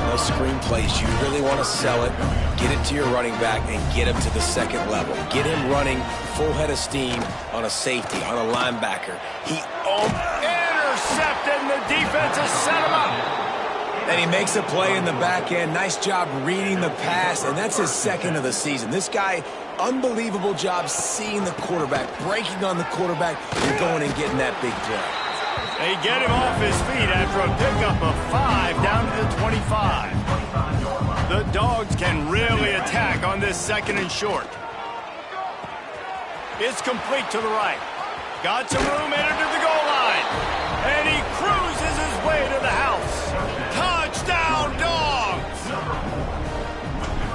Those screen plays, you really want to sell it, get it to your running back, and get him to the second level. Get him running full head of steam on a safety, on a linebacker. Intercepted, and the defense has set him up. And he makes a play in the back end. Nice job reading the pass, and that's his 2nd of the season. This guy, unbelievable job seeing the quarterback, breaking on the quarterback, and going and getting that big play. They get him off his feet after a pickup of 5 down to the 25. The Dogs can really attack on this 2nd and short. It's complete to the right. Got some room, entered to the goal line. And he cruises his way to the house. Touchdown, Dogs!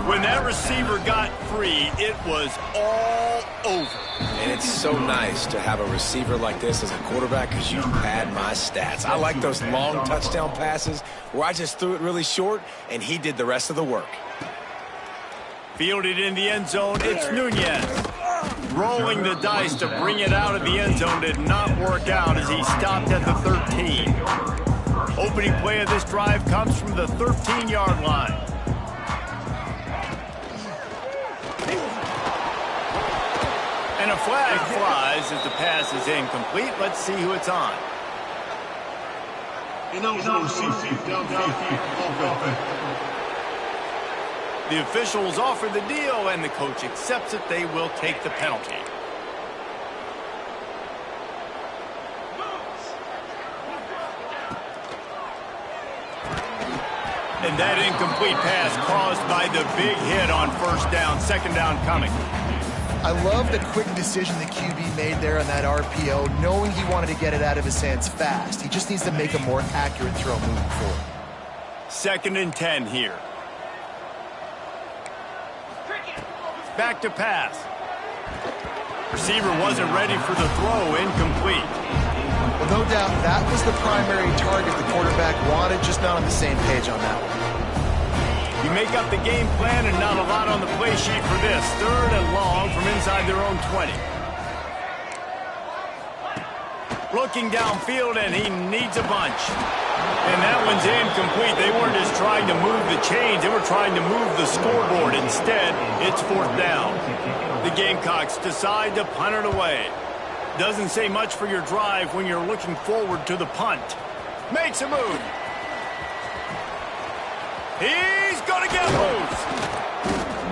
When that receiver got free, it was all over. And it's so nice to have a receiver like this as a quarterback because you had my stats. I like those long touchdown passes where I just threw it really short and he did the rest of the work. Fielded in the end zone, it's Nunez. Rolling the dice to bring it out of the end zone did not work out as he stopped at the 13. Opening play of this drive comes from the 13-yard line. And a flag flies as the pass is incomplete. Let's see who it's on. The officials offer the deal, and the coach accepts it. They will take the penalty. And that incomplete pass caused by the big hit on first down. Second down coming. I love the quick decision the QB made there on that RPO, knowing he wanted to get it out of his hands fast. He just needs to make a more accurate throw moving forward. 2nd and 10 here. Back to pass. Receiver wasn't ready for the throw. Incomplete. Well, no doubt that was the primary target the quarterback wanted, just not on the same page on that one. You make up the game plan and not a lot on the play sheet for this. 3rd and long from inside their own 20. Looking downfield, and he needs a bunch. And that one's incomplete. They weren't just trying to move the chains. They were trying to move the scoreboard. Instead, it's 4th down. The Gamecocks decide to punt it away. Doesn't say much for your drive when you're looking forward to the punt. Makes a move. He's going to get loose.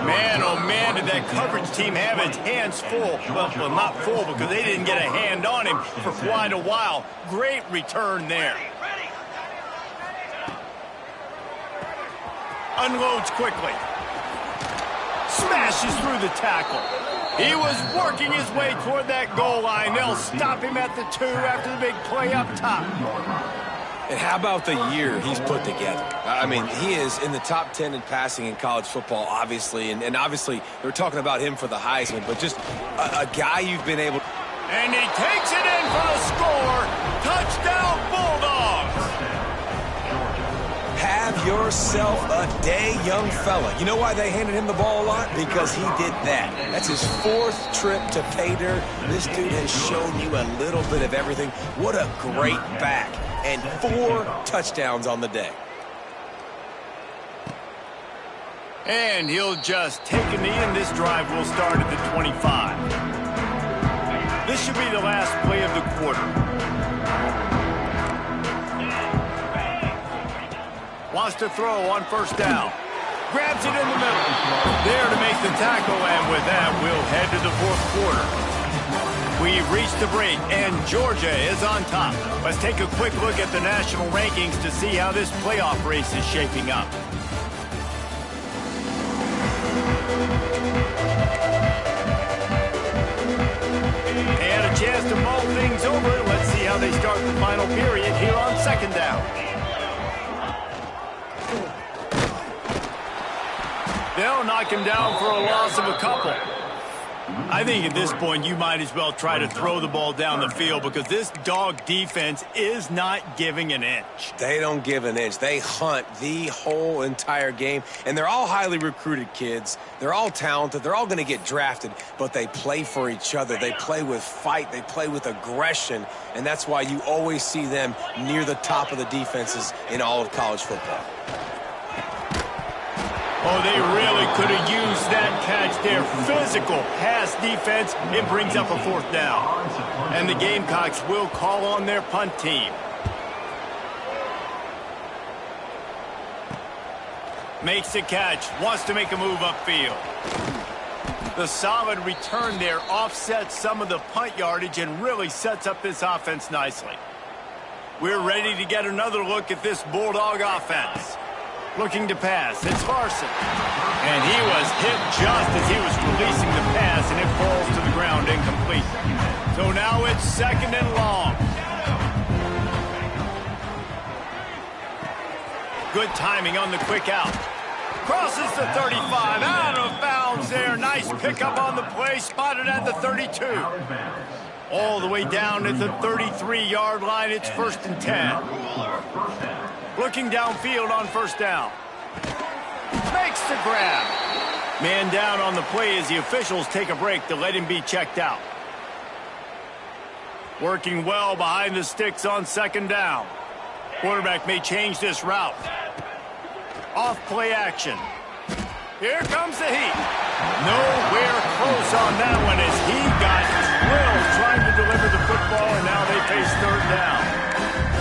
Man, oh man, did that coverage team have its hands full. Well, not full because they didn't get a hand on him for quite a while. Great return there. Unloads quickly. Smashes through the tackle. He was working his way toward that goal line. They'll stop him at the 2 after the big play up top. And how about the year he's put together? I mean, he is in the top 10 in passing in college football, obviously. And obviously, they're talking about him for the Heisman. But just a guy you've been able to... And he takes it in for the score. Touchdown, Bulldogs. Have yourself a day, young fella. You know why they handed him the ball a lot? Because he did that. That's his 4th trip to pay dirt. This dude has shown you a little bit of everything. What a great back. And 4 touchdowns on the day. And he'll just take a knee, and this drive will start at the 25. This should be the last play of the quarter. Wants to throw on first down. Grabs it in the middle. There to make the tackle, and with that, we'll head to the 4th quarter. We've reached the break, and Georgia is on top. Let's take a quick look at the national rankings to see how this playoff race is shaping up. They had a chance to mull things over. Let's see how they start the final period here on 2nd down. They'll knock him down for a loss of a couple. I think at this point you might as well try to throw the ball down the field because this dog defense is not giving an inch. They don't give an inch. They hunt the whole entire game. And they're all highly recruited kids. They're all talented. They're all going to get drafted. But they play for each other. They play with fight. They play with aggression. And that's why you always see them near the top of the defenses in all of college football. Oh, they really could have used that catch there. Physical pass defense. It brings up a 4th down. And the Gamecocks will call on their punt team. Makes the catch. Wants to make a move upfield. The solid return there offsets some of the punt yardage and really sets up this offense nicely. We're ready to get another look at this Bulldog offense. Looking to pass. It's Farson. And he was hit just as he was releasing the pass, and it falls to the ground incomplete. So now it's 2nd and long. Good timing on the quick out. Crosses the 35, out of bounds there. Nice pickup on the play, spotted at the 32. All the way down at the 33-yard line, it's 1st and 10. Looking downfield on 1st down. Makes the grab. Man down on the play as the officials take a break to let him be checked out. Working well behind the sticks on 2nd down. Quarterback may change this route. Off play action. Here comes the heat. Nowhere close on that one as he got drilled trying to deliver the football, and now they face 3rd down.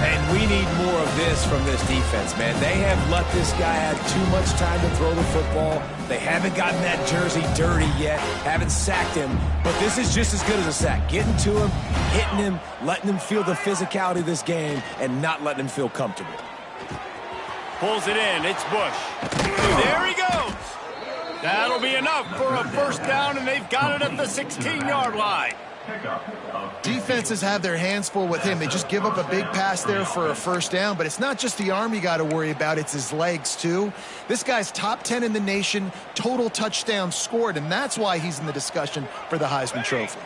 And we need more of this from this defense, man. They have let this guy have too much time to throw the football. They haven't gotten that jersey dirty yet, haven't sacked him. But this is just as good as a sack. Getting to him, hitting him, letting him feel the physicality of this game, and not letting him feel comfortable. Pulls it in. It's Bush. There he goes. That'll be enough for a 1st down, and they've got it at the 16-yard line. Defenses have their hands full with him. They just give up a big pass there for a 1st down, but it's not just the arm you got to worry about, it's his legs too. This guy's top 10 in the nation, total touchdowns scored, and that's why he's in the discussion for the Heisman Trophy.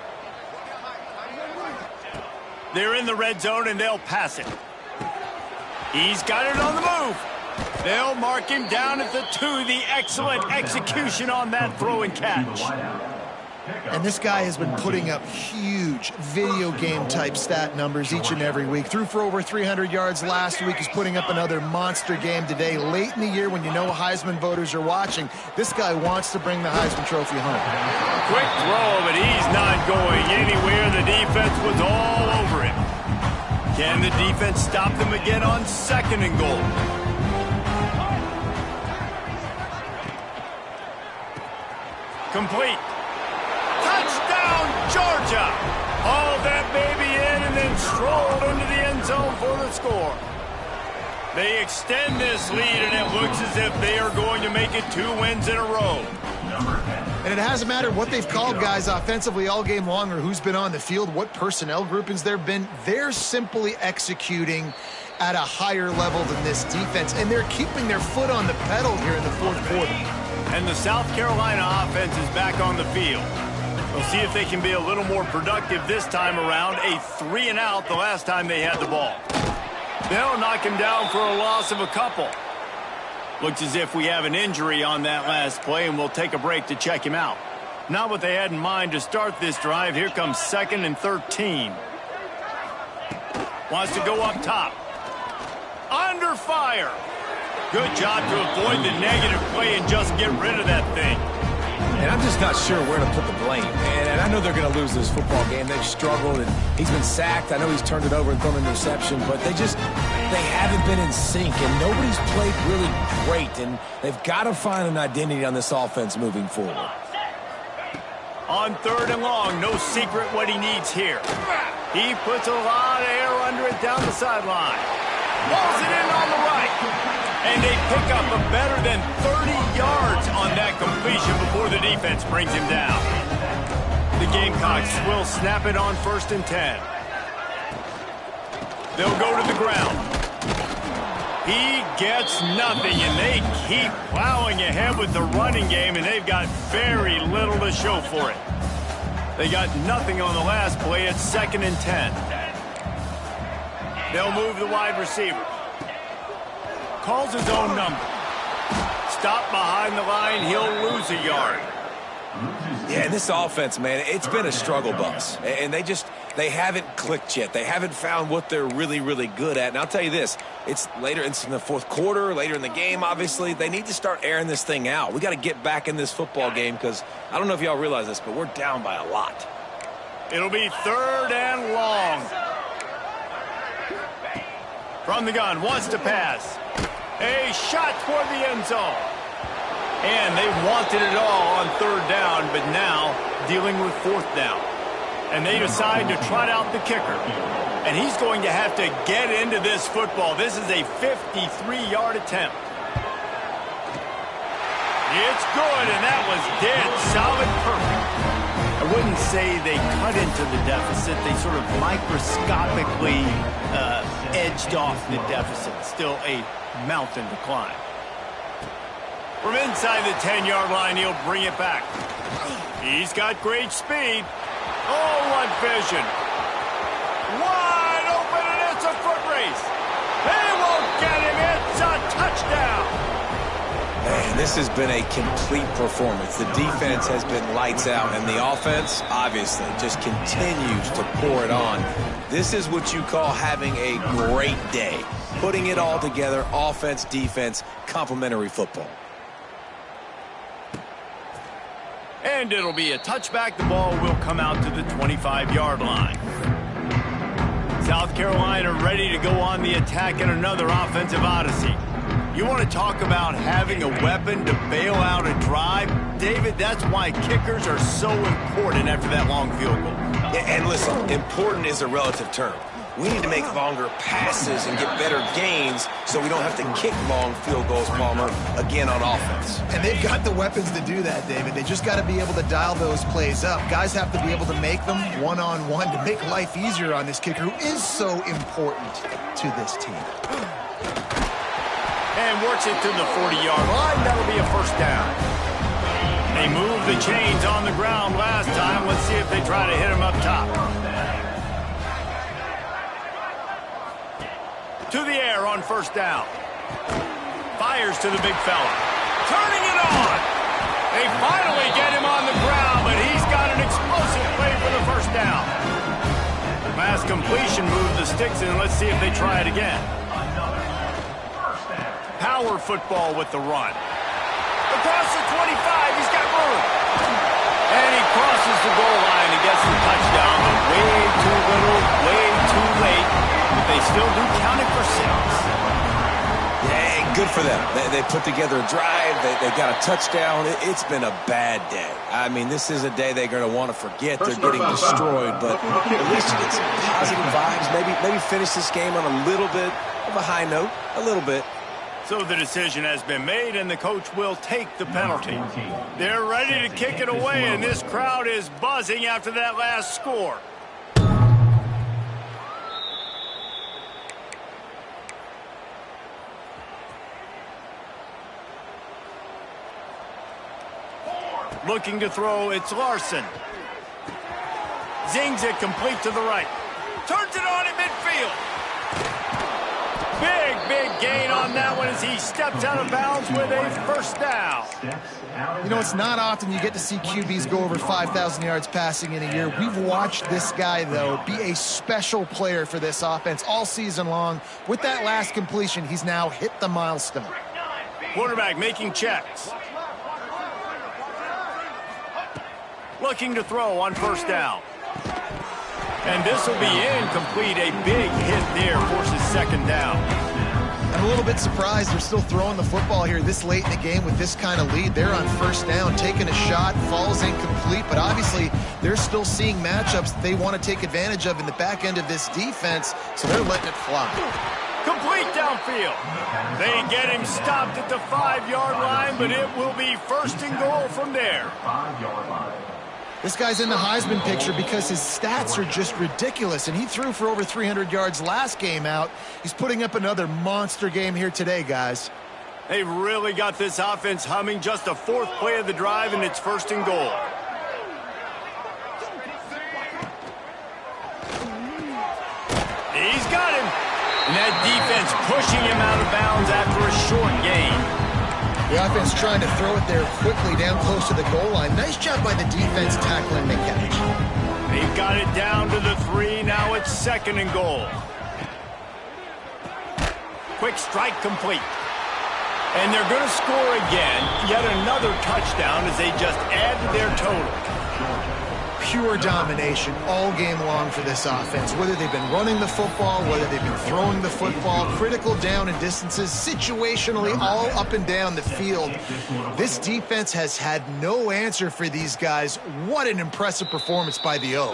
They're in the red zone, and they'll pass it. He's got it on the move. They'll mark him down at the 2. The excellent execution on that throw and catch. And this guy has been putting up huge video game type stat numbers each and every week. Threw for over 300 yards last week. He's putting up another monster game today. Late in the year when you know Heisman voters are watching, this guy wants to bring the Heisman Trophy home. Quick throw, but he's not going anywhere. The defense was all over him. Can the defense stop them again on 2nd and goal? Complete. Touchdown, Georgia. Hauled that baby in and then strolled into the end zone for the score. They extend this lead, and it looks as if they are going to make it 2 wins in a row. And it hasn't mattered what they've called guys offensively all game long or who's been on the field, what personnel groupings there have been. They're simply executing at a higher level than this defense, and they're keeping their foot on the pedal here in the 4th quarter. And the South Carolina offense is back on the field. We'll see if they can be a little more productive this time around. A 3 and out the last time they had the ball. They'll knock him down for a loss of a couple. Looks as if we have an injury on that last play, and we'll take a break to check him out. Not what they had in mind to start this drive. Here comes 2nd and 13. Wants to go up top. Under fire. Good job to avoid the negative play and just get rid of that thing. And I'm just not sure where to put the blame. And I know they're going to lose this football game. They've struggled, and he's been sacked. I know he's turned it over and thrown an interception, but they haven't been in sync, and nobody's played really great, and they've got to find an identity on this offense moving forward. On 3rd and long, no secret what he needs here. He puts a lot of air under it down the sideline. Balls it in on the right. And they pick up a better than 30 yards on that completion before the defense brings him down. The Gamecocks will snap it on 1st and 10. They'll go to the ground. He gets nothing, and they keep plowing ahead with the running game, and they've got very little to show for it. They got nothing on the last play. It's 2nd and 10. They'll move the wide receiver. Calls his own number. Stop behind the line. He'll lose a yard. Yeah, this offense, man, it's been a struggle bus. And they haven't clicked yet. They haven't found what they're really, really good at. And I'll tell you this, it's later in the 4th quarter, later in the game, obviously. They need to start airing this thing out. We got to get back in this football game because I don't know if y'all realize this, but we're down by a lot. It'll be 3rd and long. From the gun, wants to pass. A shot toward the end zone. And they wanted it all on 3rd down, but now dealing with 4th down. And they decide to trot out the kicker. And he's going to have to get into this football. This is a 53-yard attempt. It's good, and that was dead solid perfect. I wouldn't say they cut into the deficit. They sort of microscopically edged off the deficit. Still a mountain to climb. From inside the 10-yard line, he'll bring it back. He's got great speed. Oh, what vision. Wide open, and it's a foot race. They won't get him. It's a touchdown. Man, this has been a complete performance. The defense has been lights out, and the offense, obviously, just continues to pour it on. This is what you call having a great day. Putting it all together, offense, defense, complementary football. And it'll be a touchback. The ball will come out to the 25-yard line. South Carolina ready to go on the attack in another offensive odyssey. You want to talk about having a weapon to bail out a drive? David, that's why kickers are so important after that long field goal. And listen, important is a relative term. We need to make longer passes and get better gains so we don't have to kick long field goals, Palmer, again on offense. And they've got the weapons to do that, David. They just got to be able to dial those plays up. Guys have to be able to make them one-on-one to make life easier on this kicker, who is so important to this team. And works it to the 40-yard line. That'll be a first down. They moved the chains on the ground last time. Let's see if they try to hit him up top. To the air on first down. Fires to the big fella. Turning it on. They finally get him on the ground, but he's got an explosive play for the first down. Mass completion moved the sticks in. Let's see if they try it again. Power football with the run. Across the 25, he's got room. And he crosses the goal line and gets the touchdown. But way too little, way too late. But they still do count it for 6. Yeah, good for them. They put together a drive. They got a touchdown. It's been a bad day. I mean, this is a day they're going to want to forget. They're getting destroyed, but at least you get some positive vibes. Maybe finish this game on a little bit of a high note, a little bit. So the decision has been made, and the coach will take the penalty. They're ready to kick it away, and this crowd is buzzing after that last score. Looking to throw, it's Larson. Zings it complete to the right. Turns it on in midfield. Big gain on that one as he steps out of bounds with a first down. You know, it's not often you get to see QBs go over 5,000 yards passing in a year. We've watched this guy, though, be a special player for this offense all season long. With that last completion, he's now hit the milestone. Quarterback making checks. Looking to throw on first down. And this will be incomplete. A big hit there forces second down. I'm a little bit surprised they're still throwing the football here this late in the game with this kind of lead. They're on first down, taking a shot, falls incomplete, but obviously they're still seeing matchups that they want to take advantage of in the back end of this defense, so they're letting it fly. Complete downfield. They get him stopped at the 5-yard line, but it will be first and goal from there. 5-yard line. This guy's in the Heisman picture because his stats are just ridiculous, and he threw for over 300 yards last game out. He's putting up another monster game here today, guys. They've really got this offense humming. Just a 4th play of the drive, and it's first and goal. He's got him. And that defense pushing him out of bounds after a short gain. The offense trying to throw it there quickly down close to the goal line. Nice job by the defense tackling the catch. They've got it down to the 3. Now it's second and goal. Quick strike complete. And they're going to score again. Yet another touchdown as they just add to their total. Pure domination all game long for this offense. Whether they've been running the football, whether they've been throwing the football, critical down and distances, situationally all up and down the field. This defense has had no answer for these guys. What an impressive performance by the O.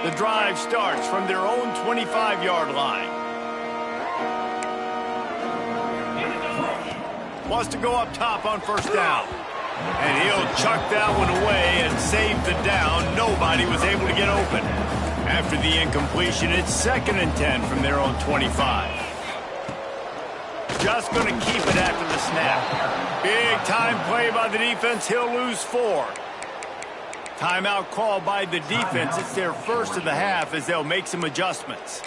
The drive starts from their own 25-yard line. Wants to go up top on first down. And he'll chuck that one away and save the down. Nobody was able to get open. After the incompletion, it's second and 10 from their own 25. just going to keep it after the snap. Big time play by the defense. He'll lose 4. Timeout called by the defense. It's their first of the half as they'll make some adjustments.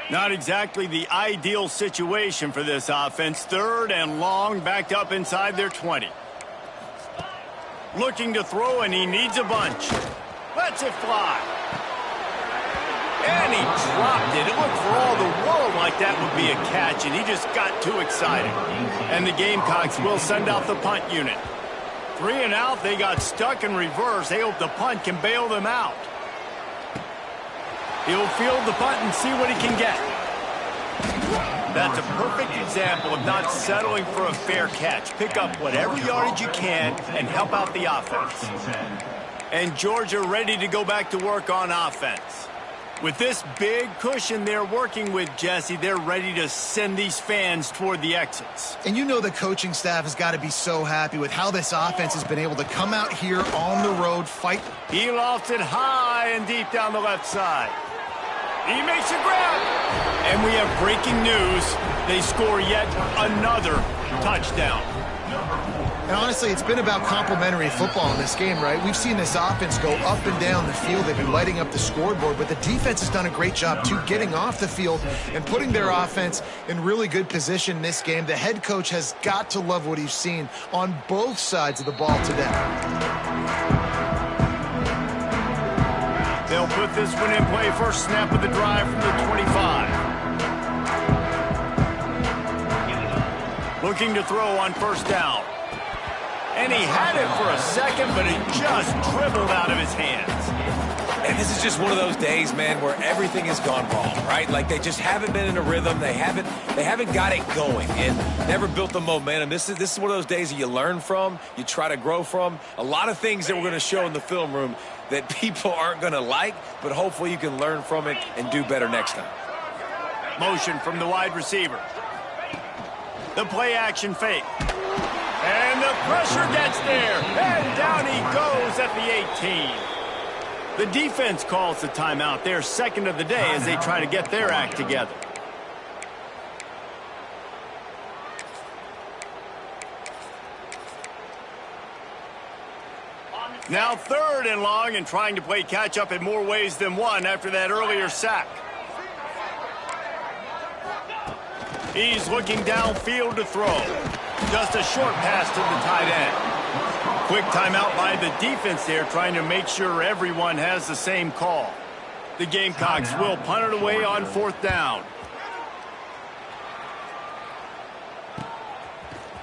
Not exactly the ideal situation for this offense. 3rd and long, backed up inside their 20. Looking to throw, and he needs a bunch. Lets it fly. And he dropped it. It looked for all the world like that would be a catch, and he just got too excited. And the Gamecocks will send out the punt unit. 3 and out, they got stuck in reverse. They hope the punt can bail them out. He'll field the punt and see what he can get. That's a perfect example of not settling for a fair catch. Pick up whatever yardage you can and help out the offense. And Georgia ready to go back to work on offense. With this big cushion they're working with, Jesse, they're ready to send these fans toward the exits. And you know the coaching staff has got to be so happy with how this offense has been able to come out here on the road, fight. He lofts it high and deep down the left side. He makes a grab. And we have breaking news. They score yet another touchdown. And honestly, it's been about complementary football in this game, right? We've seen this offense go up and down the field. They've been lighting up the scoreboard, but the defense has done a great job, too, getting off the field and putting their offense in really good position in this game. The head coach has got to love what he's seen on both sides of the ball today. They'll put this one in play. First snap of the drive from the 25. Looking to throw on first down. And he had it for a second, but it just dribbled out of his hands. And this is just one of those days, man, where everything has gone wrong, right? Like they just haven't been in a rhythm. They haven't got it going and never built the momentum. This is one of those days that you learn from, you try to grow from. A lot of things that we're going to show in the film room that people aren't going to like, but hopefully you can learn from it and do better next time. Motion from the wide receiver. The play action fake. And the pressure gets there. And down he goes at the 18. The defense calls the timeout. Their second of the day as they try to get their act together. Now 3rd and long and trying to play catch up in more ways than one after that earlier sack. He's looking downfield to throw. Just a short pass to the tight end. Quick timeout by the defense there, trying to make sure everyone has the same call. The Gamecocks will punt it away on 4th down.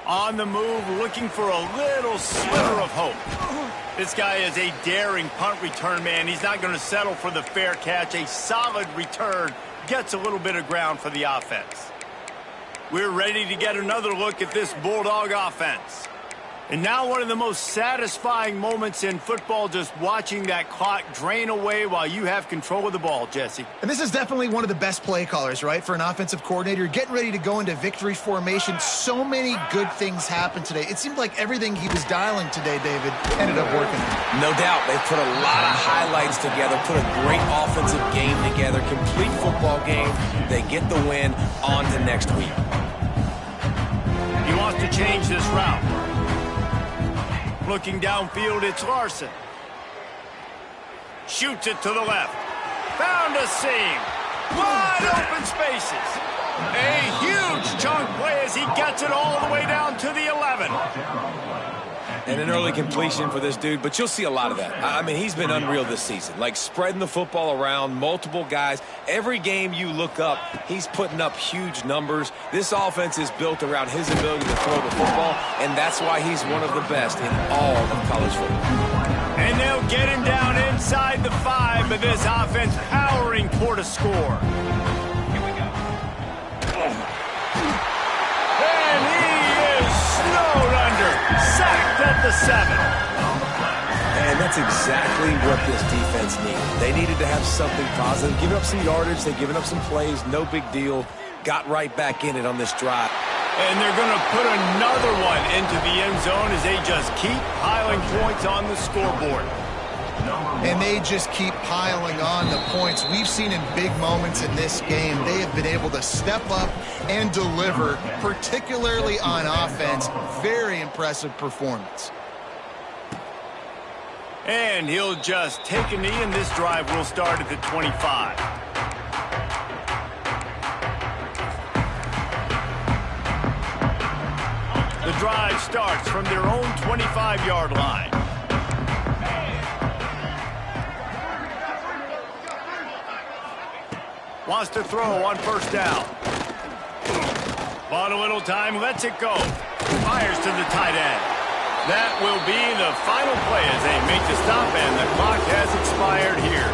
On the move, looking for a little sliver of hope. This guy is a daring punt return man. He's not going to settle for the fair catch. A solid return gets a little bit of ground for the offense. We're ready to get another look at this Bulldog offense. And now one of the most satisfying moments in football, just watching that clock drain away while you have control of the ball, Jesse. And this is definitely one of the best play callers, right, for an offensive coordinator. Getting ready to go into victory formation. So many good things happened today. It seemed like everything he was dialing today, David, ended up working. No doubt. They put a lot of highlights together, put a great offensive game together, complete football game. They get the win. On to next week. He wants to change this route. Looking downfield, it's Larson. Shoots it to the left. Found a seam. Wide open spaces. A huge chunk play as he gets it all the way down to the 11. And an early completion for this dude, but you'll see a lot of that. I mean, he's been unreal this season, like spreading the football around, multiple guys. Every game you look up, he's putting up huge numbers. This offense is built around his ability to throw the football, and that's why he's one of the best in all of college football. And they'll get him down inside the 5, but this offense powering toward a score. And he is snowed under. Sacked at the 7. And that's exactly what this defense needed. They needed to have something positive. Giving up some yardage, they've given up some plays, no big deal. Got right back in it on this drive. And they're going to put another one into the end zone as they just keep piling points on the scoreboard. And they just keep piling on the points. We've seen in big moments in this game, they have been able to step up and deliver, particularly on offense. Very impressive performance. And he'll just take a knee, and this drive will start at the 25. The drive starts from their own 25-yard line. Wants to throw on first down. Bought a little time, lets it go. Fires to the tight end. That will be the final play as they make the stop, and the clock has expired here.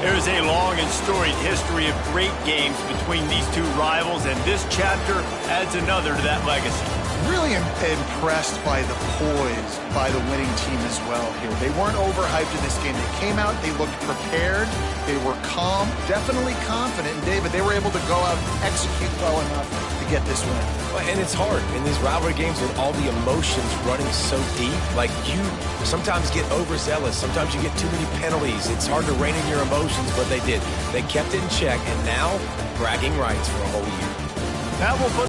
There's a long and storied history of great games between these two rivals, and this chapter adds another to that legacy. Really impressed by the poise by the winning team as well here. They weren't overhyped in this game. They came out, they looked prepared, they were calm, definitely confident. And David, they were able to go out and execute well enough to get this win. And it's hard in these rivalry games with all the emotions running so deep. Like, you sometimes get overzealous. Sometimes you get too many penalties. It's hard to rein in your emotions, but they did. They kept it in check, and now bragging rights for a whole year. That will put